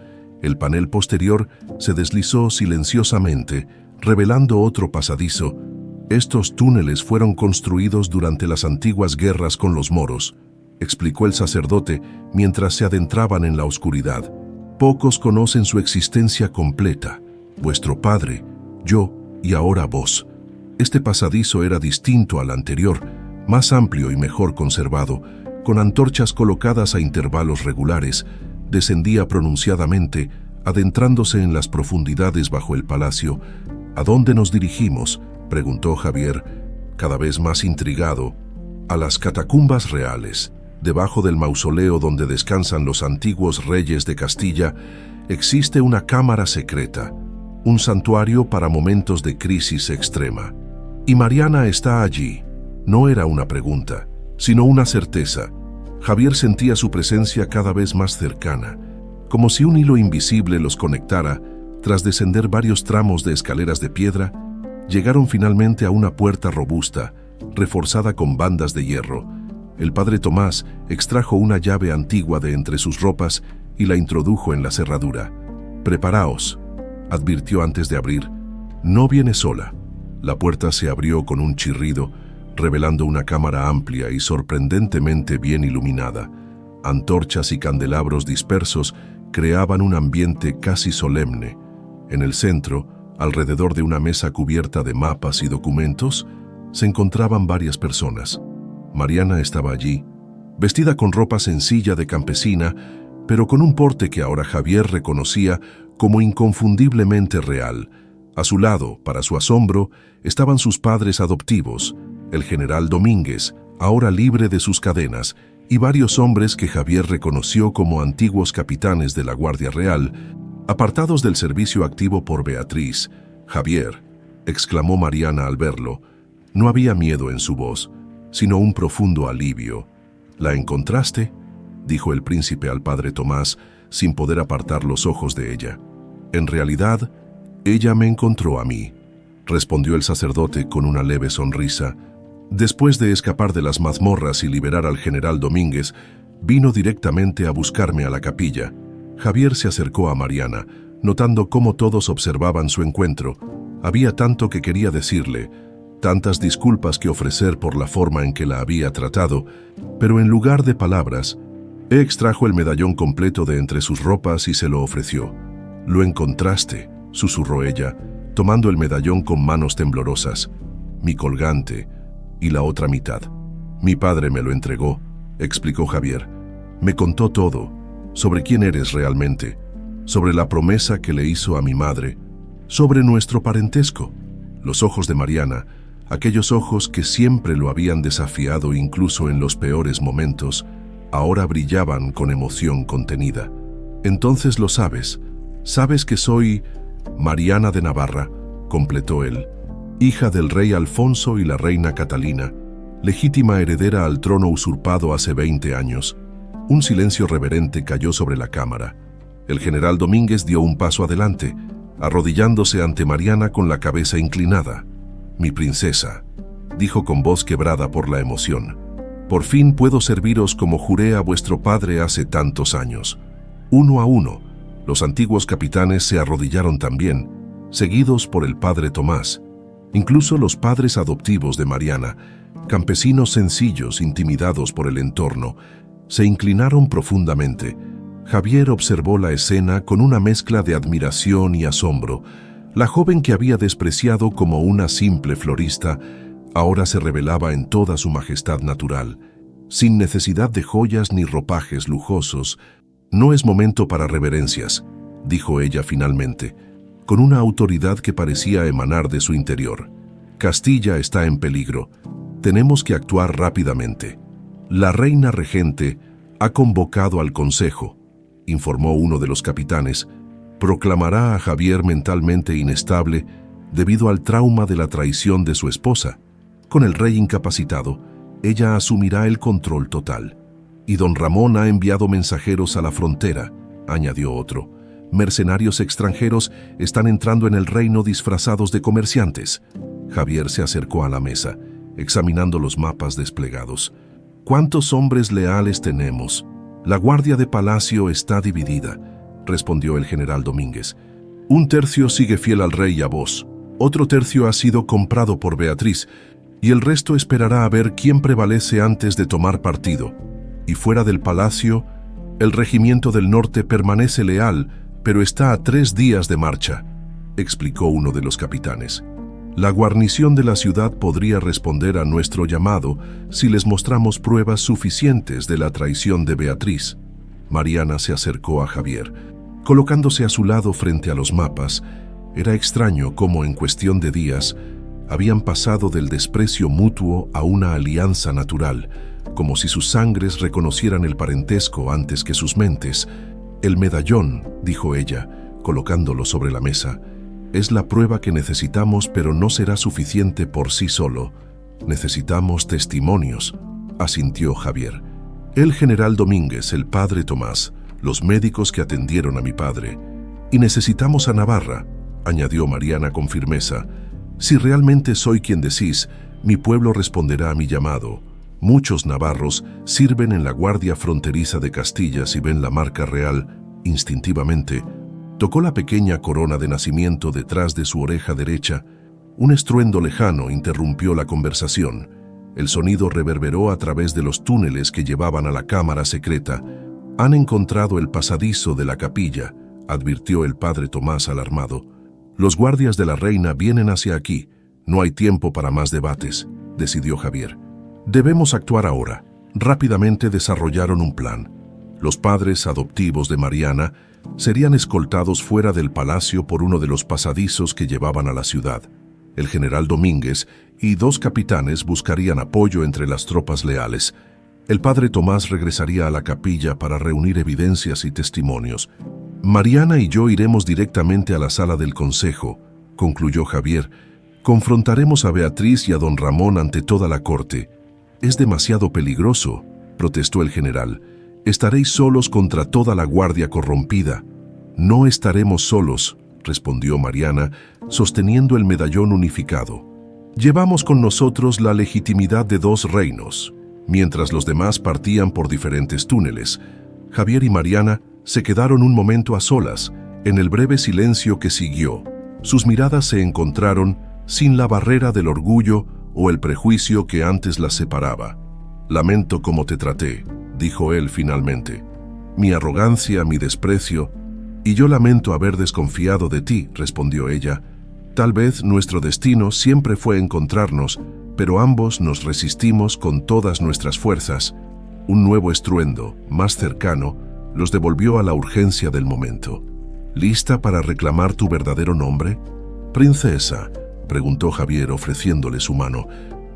El panel posterior se deslizó silenciosamente, revelando otro pasadizo. «Estos túneles fueron construidos durante las antiguas guerras con los moros», explicó el sacerdote mientras se adentraban en la oscuridad. «Pocos conocen su existencia completa. Vuestro padre, yo y ahora vos. Este pasadizo era distinto al anterior, más amplio y mejor conservado, con antorchas colocadas a intervalos regulares. Descendía pronunciadamente, adentrándose en las profundidades bajo el palacio. «¿A dónde nos dirigimos?», preguntó Javier, cada vez más intrigado. «A las catacumbas reales. Debajo del mausoleo donde descansan los antiguos reyes de Castilla, existe una cámara secreta, un santuario para momentos de crisis extrema. Y Mariana está allí». No era una pregunta, sino una certeza. Javier sentía su presencia cada vez más cercana, como si un hilo invisible los conectara. Tras descender varios tramos de escaleras de piedra, llegaron finalmente a una puerta robusta, reforzada con bandas de hierro. El padre Tomás extrajo una llave antigua de entre sus ropas y la introdujo en la cerradura. «Preparaos». advirtió antes de abrir. No viene sola. La puerta se abrió con un chirrido, revelando una cámara amplia y sorprendentemente bien iluminada. Antorchas y candelabros dispersos creaban un ambiente casi solemne. En el centro, alrededor de una mesa cubierta de mapas y documentos, se encontraban varias personas. Mariana estaba allí, vestida con ropa sencilla de campesina, pero con un porte que ahora Javier reconocía como inconfundiblemente real. A su lado, para su asombro, estaban sus padres adoptivos, el general Domínguez, ahora libre de sus cadenas, y varios hombres que Javier reconoció como antiguos capitanes de la Guardia Real, apartados del servicio activo por Beatriz. «Javier», exclamó Mariana al verlo. No había miedo en su voz, sino un profundo alivio. «¿La encontraste?», dijo el príncipe al padre Tomás, sin poder apartar los ojos de ella. «En realidad, ella me encontró a mí», respondió el sacerdote con una leve sonrisa. «Después de escapar de las mazmorras y liberar al general Domínguez, vino directamente a buscarme a la capilla». Javier se acercó a Mariana, notando cómo todos observaban su encuentro. Había tanto que quería decirle, tantas disculpas que ofrecer por la forma en que la había tratado, pero en lugar de palabras, extrajo el medallón completo de entre sus ropas y se lo ofreció. «Lo encontraste», susurró ella, tomando el medallón con manos temblorosas. «Mi colgante y la otra mitad. Mi padre me lo entregó», explicó Javier. «Me contó todo, sobre quién eres realmente, sobre la promesa que le hizo a mi madre, sobre nuestro parentesco». Los ojos de Mariana, aquellos ojos que siempre lo habían desafiado incluso en los peores momentos, ahora brillaban con emoción contenida. «Entonces lo sabes. Sabes que soy Mariana de Navarra», completó él, «hija del rey Alfonso y la reina Catalina, legítima heredera al trono usurpado hace 20 años». Un silencio reverente cayó sobre la cámara. El general Domínguez dio un paso adelante, arrodillándose ante Mariana con la cabeza inclinada. «Mi princesa», dijo con voz quebrada por la emoción, «por fin puedo serviros como juré a vuestro padre hace tantos años». Uno a uno, los antiguos capitanes se arrodillaron también, seguidos por el padre Tomás. Incluso los padres adoptivos de Mariana, campesinos sencillos intimidados por el entorno, se inclinaron profundamente. Javier observó la escena con una mezcla de admiración y asombro. La joven que había despreciado como una simple florista, ahora se revelaba en toda su majestad natural, sin necesidad de joyas ni ropajes lujosos. «No es momento para reverencias», dijo ella finalmente, con una autoridad que parecía emanar de su interior. «Castilla está en peligro. Tenemos que actuar rápidamente. La reina regente ha convocado al consejo», informó uno de los capitanes. «Proclamará a Javier mentalmente inestable debido al trauma de la traición de su esposa. Con el rey incapacitado, ella asumirá el control total. Y don Ramón ha enviado mensajeros a la frontera», añadió otro. «Mercenarios extranjeros están entrando en el reino disfrazados de comerciantes». Javier se acercó a la mesa, examinando los mapas desplegados. «¿Cuántos hombres leales tenemos? La guardia de palacio está dividida», respondió el general Domínguez. «Un tercio sigue fiel al rey y a vos, otro tercio ha sido comprado por Beatriz, y el resto esperará a ver quién prevalece antes de tomar partido. Y fuera del palacio, el regimiento del norte permanece leal, pero está a 3 días de marcha», explicó uno de los capitanes. «La guarnición de la ciudad podría responder a nuestro llamado si les mostramos pruebas suficientes de la traición de Beatriz». Mariana se acercó a Javier, colocándose a su lado frente a los mapas. Era extraño cómo en cuestión de días habían pasado del desprecio mutuo a una alianza natural, como si sus sangres reconocieran el parentesco antes que sus mentes. «El medallón», dijo ella, colocándolo sobre la mesa, «es la prueba que necesitamos, pero no será suficiente por sí solo. Necesitamos testimonios», asintió Javier. «El general Domínguez, el padre Tomás, los médicos que atendieron a mi padre. Y necesitamos a Navarra», añadió Mariana con firmeza. «Si realmente soy quien decís, mi pueblo responderá a mi llamado. Muchos navarros sirven en la guardia fronteriza de Castilla. Si ven la marca real, instintivamente Tocó la pequeña corona de nacimiento detrás de su oreja derecha. Un estruendo lejano interrumpió la conversación. El sonido reverberó a través de los túneles que llevaban a la cámara secreta. «Han encontrado el pasadizo de la capilla», advirtió el padre Tomás alarmado. «Los guardias de la reina vienen hacia aquí. No hay tiempo para más debates», decidió Javier. «Debemos actuar ahora». Rápidamente desarrollaron un plan. Los padres adoptivos de Mariana serían escoltados fuera del palacio por uno de los pasadizos que llevaban a la ciudad. El general Domínguez y 2 capitanes buscarían apoyo entre las tropas leales. El padre Tomás regresaría a la capilla para reunir evidencias y testimonios. «Mariana y yo iremos directamente a la sala del consejo», concluyó Javier. «Confrontaremos a Beatriz y a don Ramón ante toda la corte». «Es demasiado peligroso», protestó el general. «Estaréis solos contra toda la guardia corrompida». «No estaremos solos», respondió Mariana, sosteniendo el medallón unificado. «Llevamos con nosotros la legitimidad de 2 reinos». Mientras los demás partían por diferentes túneles, Javier y Mariana se quedaron un momento a solas. En el breve silencio que siguió, sus miradas se encontraron sin la barrera del orgullo o el prejuicio que antes las separaba. «Lamento cómo te traté», dijo él finalmente. «Mi arrogancia, mi desprecio, y yo lamento haber desconfiado de ti», respondió ella. «Tal vez nuestro destino siempre fue encontrarnos, pero ambos nos resistimos con todas nuestras fuerzas». Un nuevo estruendo, más cercano, los devolvió a la urgencia del momento. «¿Lista para reclamar tu verdadero nombre?» «Princesa», preguntó Javier ofreciéndole su mano.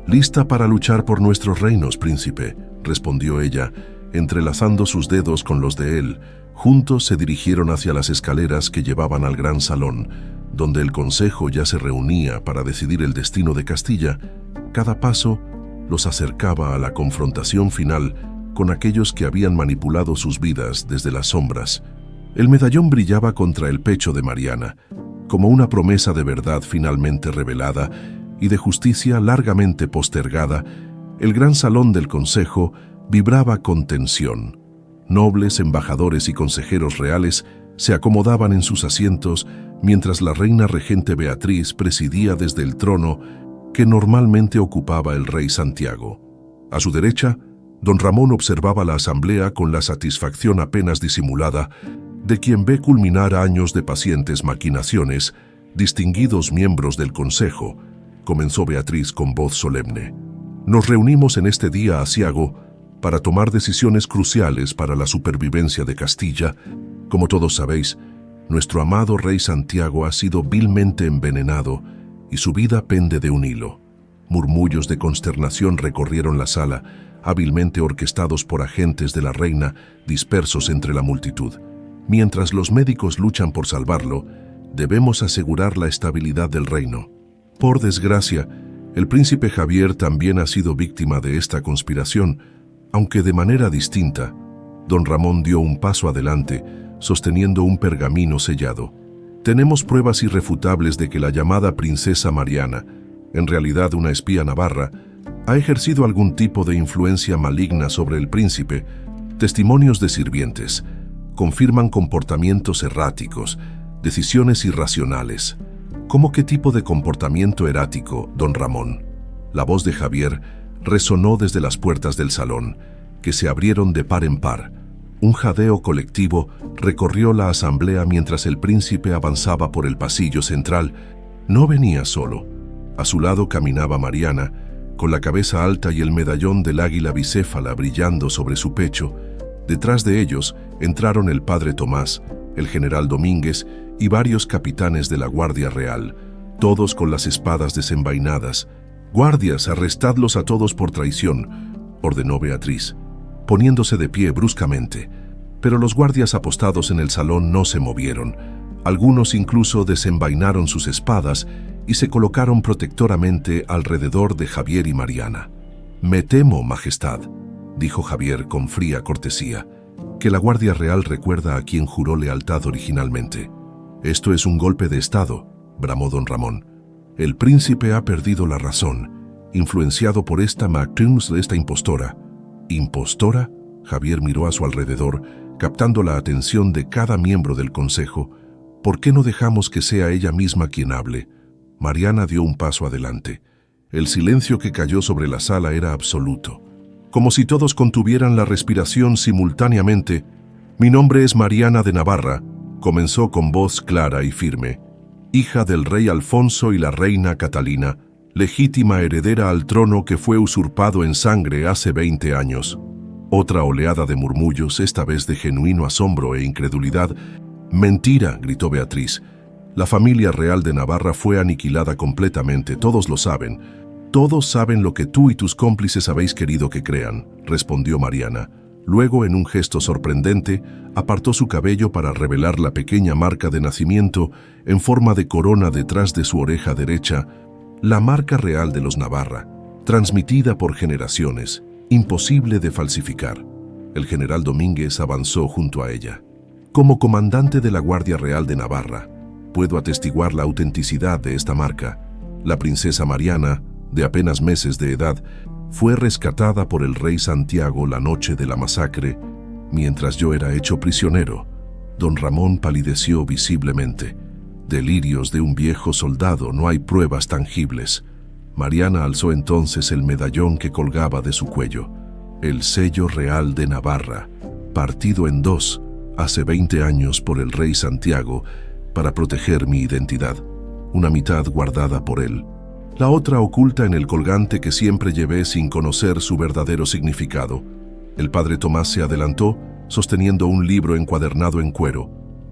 «Lista para luchar por nuestros reinos, príncipe», respondió ella, entrelazando sus dedos con los de él. Juntos se dirigieron hacia las escaleras que llevaban al gran salón, donde el consejo ya se reunía para decidir el destino de Castilla. Cada paso los acercaba a la confrontación final con aquellos que habían manipulado sus vidas desde las sombras. El medallón brillaba contra el pecho de Mariana, como una promesa de verdad finalmente revelada y de justicia largamente postergada. El gran salón del consejo vibraba con tensión. Nobles, embajadores y consejeros reales se acomodaban en sus asientos mientras la reina regente Beatriz presidía desde el trono que normalmente ocupaba el rey Santiago. A su derecha, don Ramón observaba la asamblea con la satisfacción apenas disimulada de quien ve culminar años de pacientes maquinaciones. «Distinguidos miembros del consejo», comenzó Beatriz con voz solemne, «nos reunimos en este día aciago para tomar decisiones cruciales para la supervivencia de Castilla. Como todos sabéis, nuestro amado rey Santiago ha sido vilmente envenenado y su vida pende de un hilo». Murmullos de consternación recorrieron la sala, hábilmente orquestados por agentes de la reina dispersos entre la multitud. «Mientras los médicos luchan por salvarlo, debemos asegurar la estabilidad del reino. Por desgracia, el príncipe Javier también ha sido víctima de esta conspiración, aunque de manera distinta». Don Ramón dio un paso adelante, sosteniendo un pergamino sellado. «Tenemos pruebas irrefutables de que la llamada princesa Mariana, en realidad una espía navarra, ha ejercido algún tipo de influencia maligna sobre el príncipe. Testimonios de sirvientes confirman comportamientos erráticos, decisiones irracionales». «¿Cómo qué tipo de comportamiento errático, don Ramón?». La voz de Javier resonó desde las puertas del salón, que se abrieron de par en par. Un jadeo colectivo recorrió la asamblea mientras el príncipe avanzaba por el pasillo central. No venía solo. A su lado caminaba Mariana, con la cabeza alta y el medallón del águila bicéfala brillando sobre su pecho. Detrás de ellos entraron el padre Tomás, el general Domínguez y varios capitanes de la Guardia Real, todos con las espadas desenvainadas. «Guardias, arrestadlos a todos por traición», ordenó Beatriz, poniéndose de pie bruscamente. Pero los guardias apostados en el salón no se movieron. Algunos incluso desenvainaron sus espadas y se colocaron protectoramente alrededor de Javier y Mariana. «Me temo, Majestad», dijo Javier con fría cortesía, «que la Guardia Real recuerda a quien juró lealtad originalmente». «Esto es un golpe de Estado», bramó don Ramón. «El príncipe ha perdido la razón, influenciado por esta impostora». «¿Impostora?». Javier miró a su alrededor, captando la atención de cada miembro del consejo. ¿Por qué no dejamos que sea ella misma quien hable? Mariana dio un paso adelante. El silencio que cayó sobre la sala era absoluto. Como si todos contuvieran la respiración simultáneamente, «Mi nombre es Mariana de Navarra», comenzó con voz clara y firme, «hija del rey Alfonso y la reina Catalina, legítima heredera al trono que fue usurpado en sangre hace 20 años». Otra oleada de murmullos, esta vez de genuino asombro e incredulidad. «Mentira», gritó Beatriz. «La familia real de Navarra fue aniquilada completamente, todos lo saben. Todos saben lo que tú y tus cómplices habéis querido que crean», respondió Mariana. Luego, en un gesto sorprendente, apartó su cabello para revelar la pequeña marca de nacimiento en forma de corona detrás de su oreja derecha, la marca real de los Navarra, transmitida por generaciones, imposible de falsificar. El general Domínguez avanzó junto a ella. «Como comandante de la Guardia Real de Navarra, puedo atestiguar la autenticidad de esta marca. La princesa Mariana, de apenas meses de edad, fue rescatada por el rey Santiago la noche de la masacre, mientras yo era hecho prisionero». Don Ramón palideció visiblemente. «Delirios de un viejo soldado, no hay pruebas tangibles». Mariana alzó entonces el medallón que colgaba de su cuello. «El sello real de Navarra, partido en dos, hace 20 años por el rey Santiago, para proteger mi identidad. Una mitad guardada por él, la otra oculta en el colgante que siempre llevé sin conocer su verdadero significado». El padre Tomás se adelantó, sosteniendo un libro encuadernado en cuero.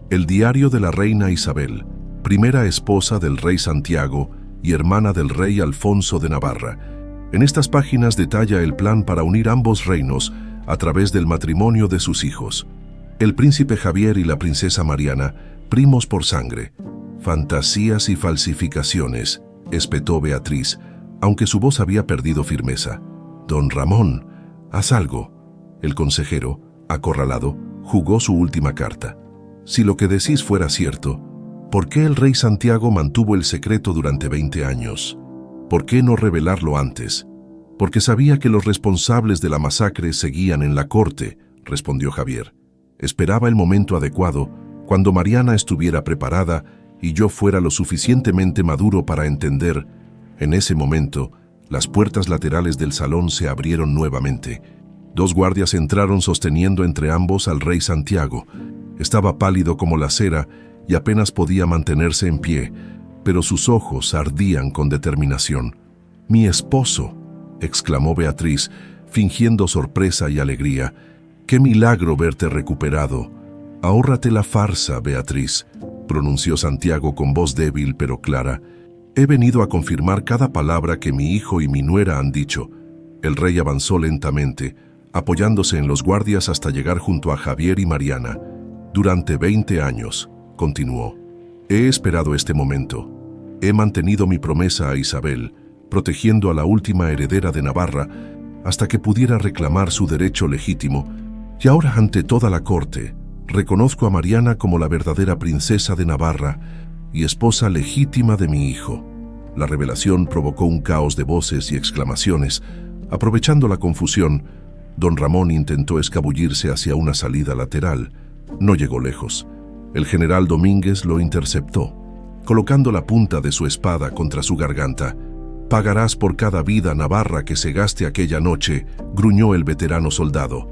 «El diario de la reina Isabel, primera esposa del rey Santiago y hermana del rey Alfonso de Navarra. En estas páginas detalla el plan para unir ambos reinos a través del matrimonio de sus hijos. El príncipe Javier y la princesa Mariana, primos por sangre». «Fantasías y falsificaciones», espetó Beatriz, aunque su voz había perdido firmeza. «Don Ramón, haz algo». El consejero, acorralado, jugó su última carta. «Si lo que decís fuera cierto, ¿por qué el rey Santiago mantuvo el secreto durante 20 años? ¿Por qué no revelarlo antes?» «Porque sabía que los responsables de la masacre seguían en la corte», respondió Javier. «Esperaba el momento adecuado, cuando Mariana estuviera preparada y yo fuera lo suficientemente maduro para entender». En ese momento, las puertas laterales del salón se abrieron nuevamente. 2 guardias entraron sosteniendo entre ambos al rey Santiago. Estaba pálido como la cera y apenas podía mantenerse en pie, pero sus ojos ardían con determinación. «Mi esposo», exclamó Beatriz, fingiendo sorpresa y alegría. «Qué milagro verte recuperado». «Ahórrate la farsa, Beatriz», pronunció Santiago con voz débil pero clara. «He venido a confirmar cada palabra que mi hijo y mi nuera han dicho». El rey avanzó lentamente, apoyándose en los guardias hasta llegar junto a Javier y Mariana. «Durante 20 años», continuó, «he esperado este momento. He mantenido mi promesa a Isabel, protegiendo a la última heredera de Navarra hasta que pudiera reclamar su derecho legítimo. Y ahora, ante toda la corte, reconozco a Mariana como la verdadera princesa de Navarra y esposa legítima de mi hijo». La revelación provocó un caos de voces y exclamaciones. Aprovechando la confusión, don Ramón intentó escabullirse hacia una salida lateral. No llegó lejos. El general Domínguez lo interceptó, colocando la punta de su espada contra su garganta. «Pagarás por cada vida Navarra que se gaste aquella noche», gruñó el veterano soldado.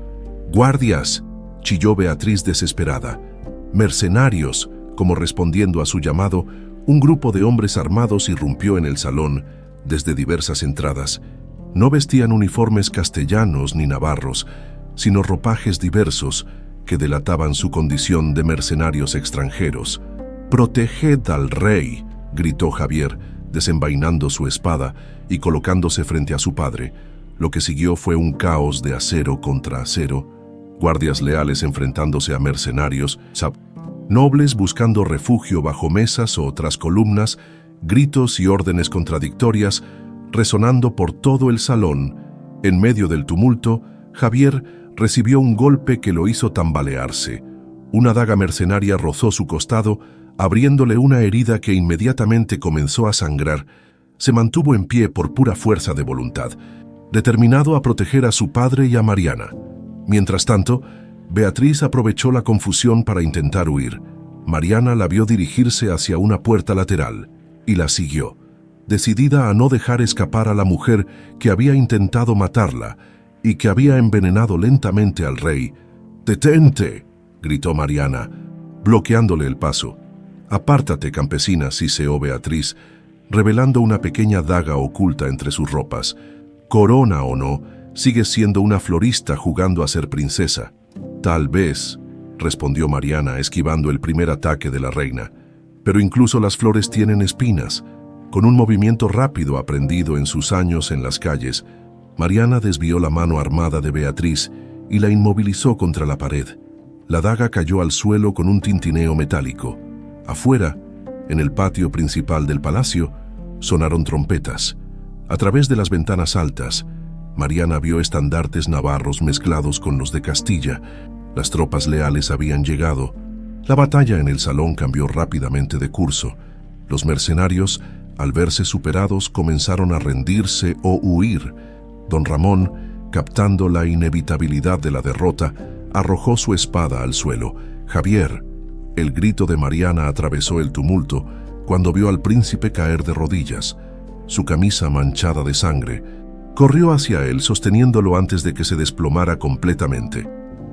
«¡Guardias!», chilló Beatriz desesperada. «¡Mercenarios!», como respondiendo a su llamado, un grupo de hombres armados irrumpió en el salón desde diversas entradas. No vestían uniformes castellanos ni navarros, sino ropajes diversos que delataban su condición de mercenarios extranjeros. «¡Proteged al rey!», gritó Javier, desenvainando su espada y colocándose frente a su padre. Lo que siguió fue un caos de acero contra acero, guardias leales enfrentándose a mercenarios, nobles buscando refugio bajo mesas o otras columnas, gritos y órdenes contradictorias resonando por todo el salón. En medio del tumulto, Javier recibió un golpe que lo hizo tambalearse. Una daga mercenaria rozó su costado, abriéndole una herida que inmediatamente comenzó a sangrar. Se mantuvo en pie por pura fuerza de voluntad, determinado a proteger a su padre y a Mariana. Mientras tanto, Beatriz aprovechó la confusión para intentar huir. Mariana la vio dirigirse hacia una puerta lateral y la siguió, decidida a no dejar escapar a la mujer que había intentado matarla y que había envenenado lentamente al rey. «¡Detente!», gritó Mariana, bloqueándole el paso. «Apártate, campesina», siseó Beatriz, revelando una pequeña daga oculta entre sus ropas. «Corona o no, sigues siendo una florista jugando a ser princesa». «Tal vez», respondió Mariana, esquivando el primer ataque de la reina. «Pero incluso las flores tienen espinas». Con un movimiento rápido aprendido en sus años en las calles, Mariana desvió la mano armada de Beatriz y la inmovilizó contra la pared. La daga cayó al suelo con un tintineo metálico. Afuera, en el patio principal del palacio, sonaron trompetas. A través de las ventanas altas, Mariana vio estandartes navarros mezclados con los de Castilla. Las tropas leales habían llegado. La batalla en el salón cambió rápidamente de curso. Los mercenarios, al verse superados, comenzaron a rendirse o huir. Don Ramón, captando la inevitabilidad de la derrota, arrojó su espada al suelo. «Javier». El grito de Mariana atravesó el tumulto cuando vio al príncipe caer de rodillas, su camisa manchada de sangre. Corrió hacia él, sosteniéndolo antes de que se desplomara completamente.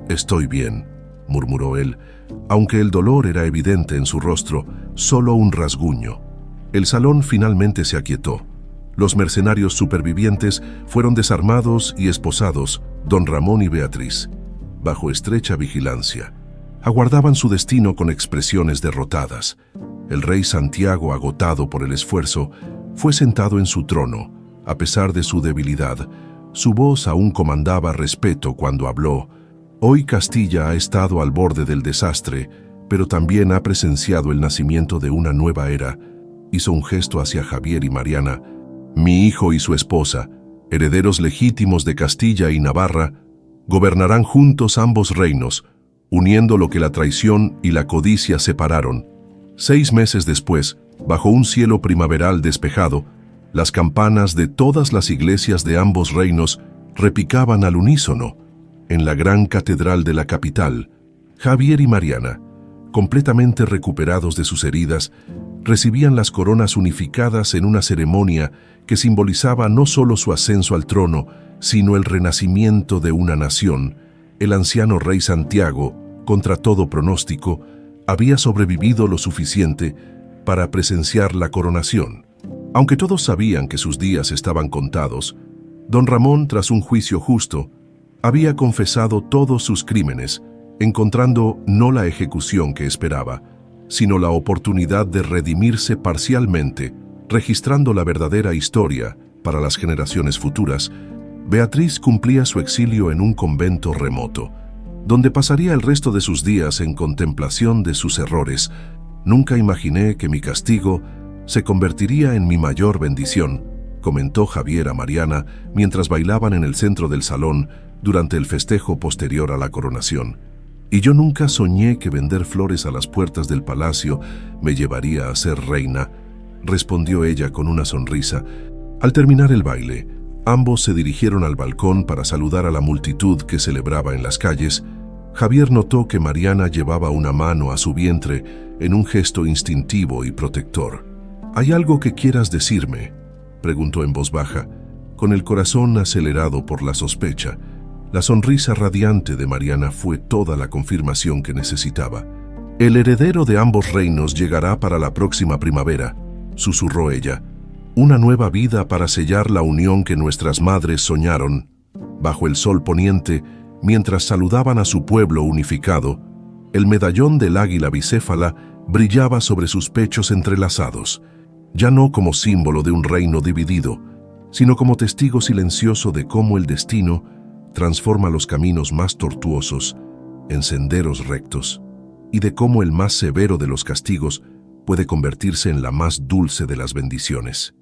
«Estoy bien», murmuró él, aunque el dolor era evidente en su rostro, solo un rasguño. El salón finalmente se aquietó. Los mercenarios supervivientes fueron desarmados y esposados, don Ramón y Beatriz, bajo estrecha vigilancia. Aguardaban su destino con expresiones derrotadas. El rey Santiago, agotado por el esfuerzo, fue sentado en su trono. A pesar de su debilidad, su voz aún comandaba respeto cuando habló. «Hoy Castilla ha estado al borde del desastre, pero también ha presenciado el nacimiento de una nueva era». Hizo un gesto hacia Javier y Mariana. «Mi hijo y su esposa, herederos legítimos de Castilla y Navarra, gobernarán juntos ambos reinos, uniendo lo que la traición y la codicia separaron». 6 meses después, bajo un cielo primaveral despejado, las campanas de todas las iglesias de ambos reinos repicaban al unísono. En la gran catedral de la capital, Javier y Mariana, completamente recuperados de sus heridas, recibían las coronas unificadas en una ceremonia que simbolizaba no solo su ascenso al trono, sino el renacimiento de una nación. El anciano rey Santiago, contra todo pronóstico, había sobrevivido lo suficiente para presenciar la coronación. Aunque todos sabían que sus días estaban contados, don Ramón, tras un juicio justo, había confesado todos sus crímenes, encontrando no la ejecución que esperaba, sino la oportunidad de redimirse parcialmente, registrando la verdadera historia para las generaciones futuras. Beatriz cumplía su exilio en un convento remoto, donde pasaría el resto de sus días en contemplación de sus errores. «Nunca imaginé que mi castigo se convertiría en mi mayor bendición», comentó Javier a Mariana mientras bailaban en el centro del salón durante el festejo posterior a la coronación. «Y yo nunca soñé que vender flores a las puertas del palacio me llevaría a ser reina», respondió ella con una sonrisa. Al terminar el baile, ambos se dirigieron al balcón para saludar a la multitud que celebraba en las calles. Javier notó que Mariana llevaba una mano a su vientre en un gesto instintivo y protector. «¿Hay algo que quieras decirme?», preguntó en voz baja, con el corazón acelerado por la sospecha. La sonrisa radiante de Mariana fue toda la confirmación que necesitaba. «El heredero de ambos reinos llegará para la próxima primavera», susurró ella. «Una nueva vida para sellar la unión que nuestras madres soñaron». Bajo el sol poniente, mientras saludaban a su pueblo unificado, el medallón del águila bicéfala brillaba sobre sus pechos entrelazados, ya no como símbolo de un reino dividido, sino como testigo silencioso de cómo el destino transforma los caminos más tortuosos en senderos rectos, y de cómo el más severo de los castigos puede convertirse en la más dulce de las bendiciones.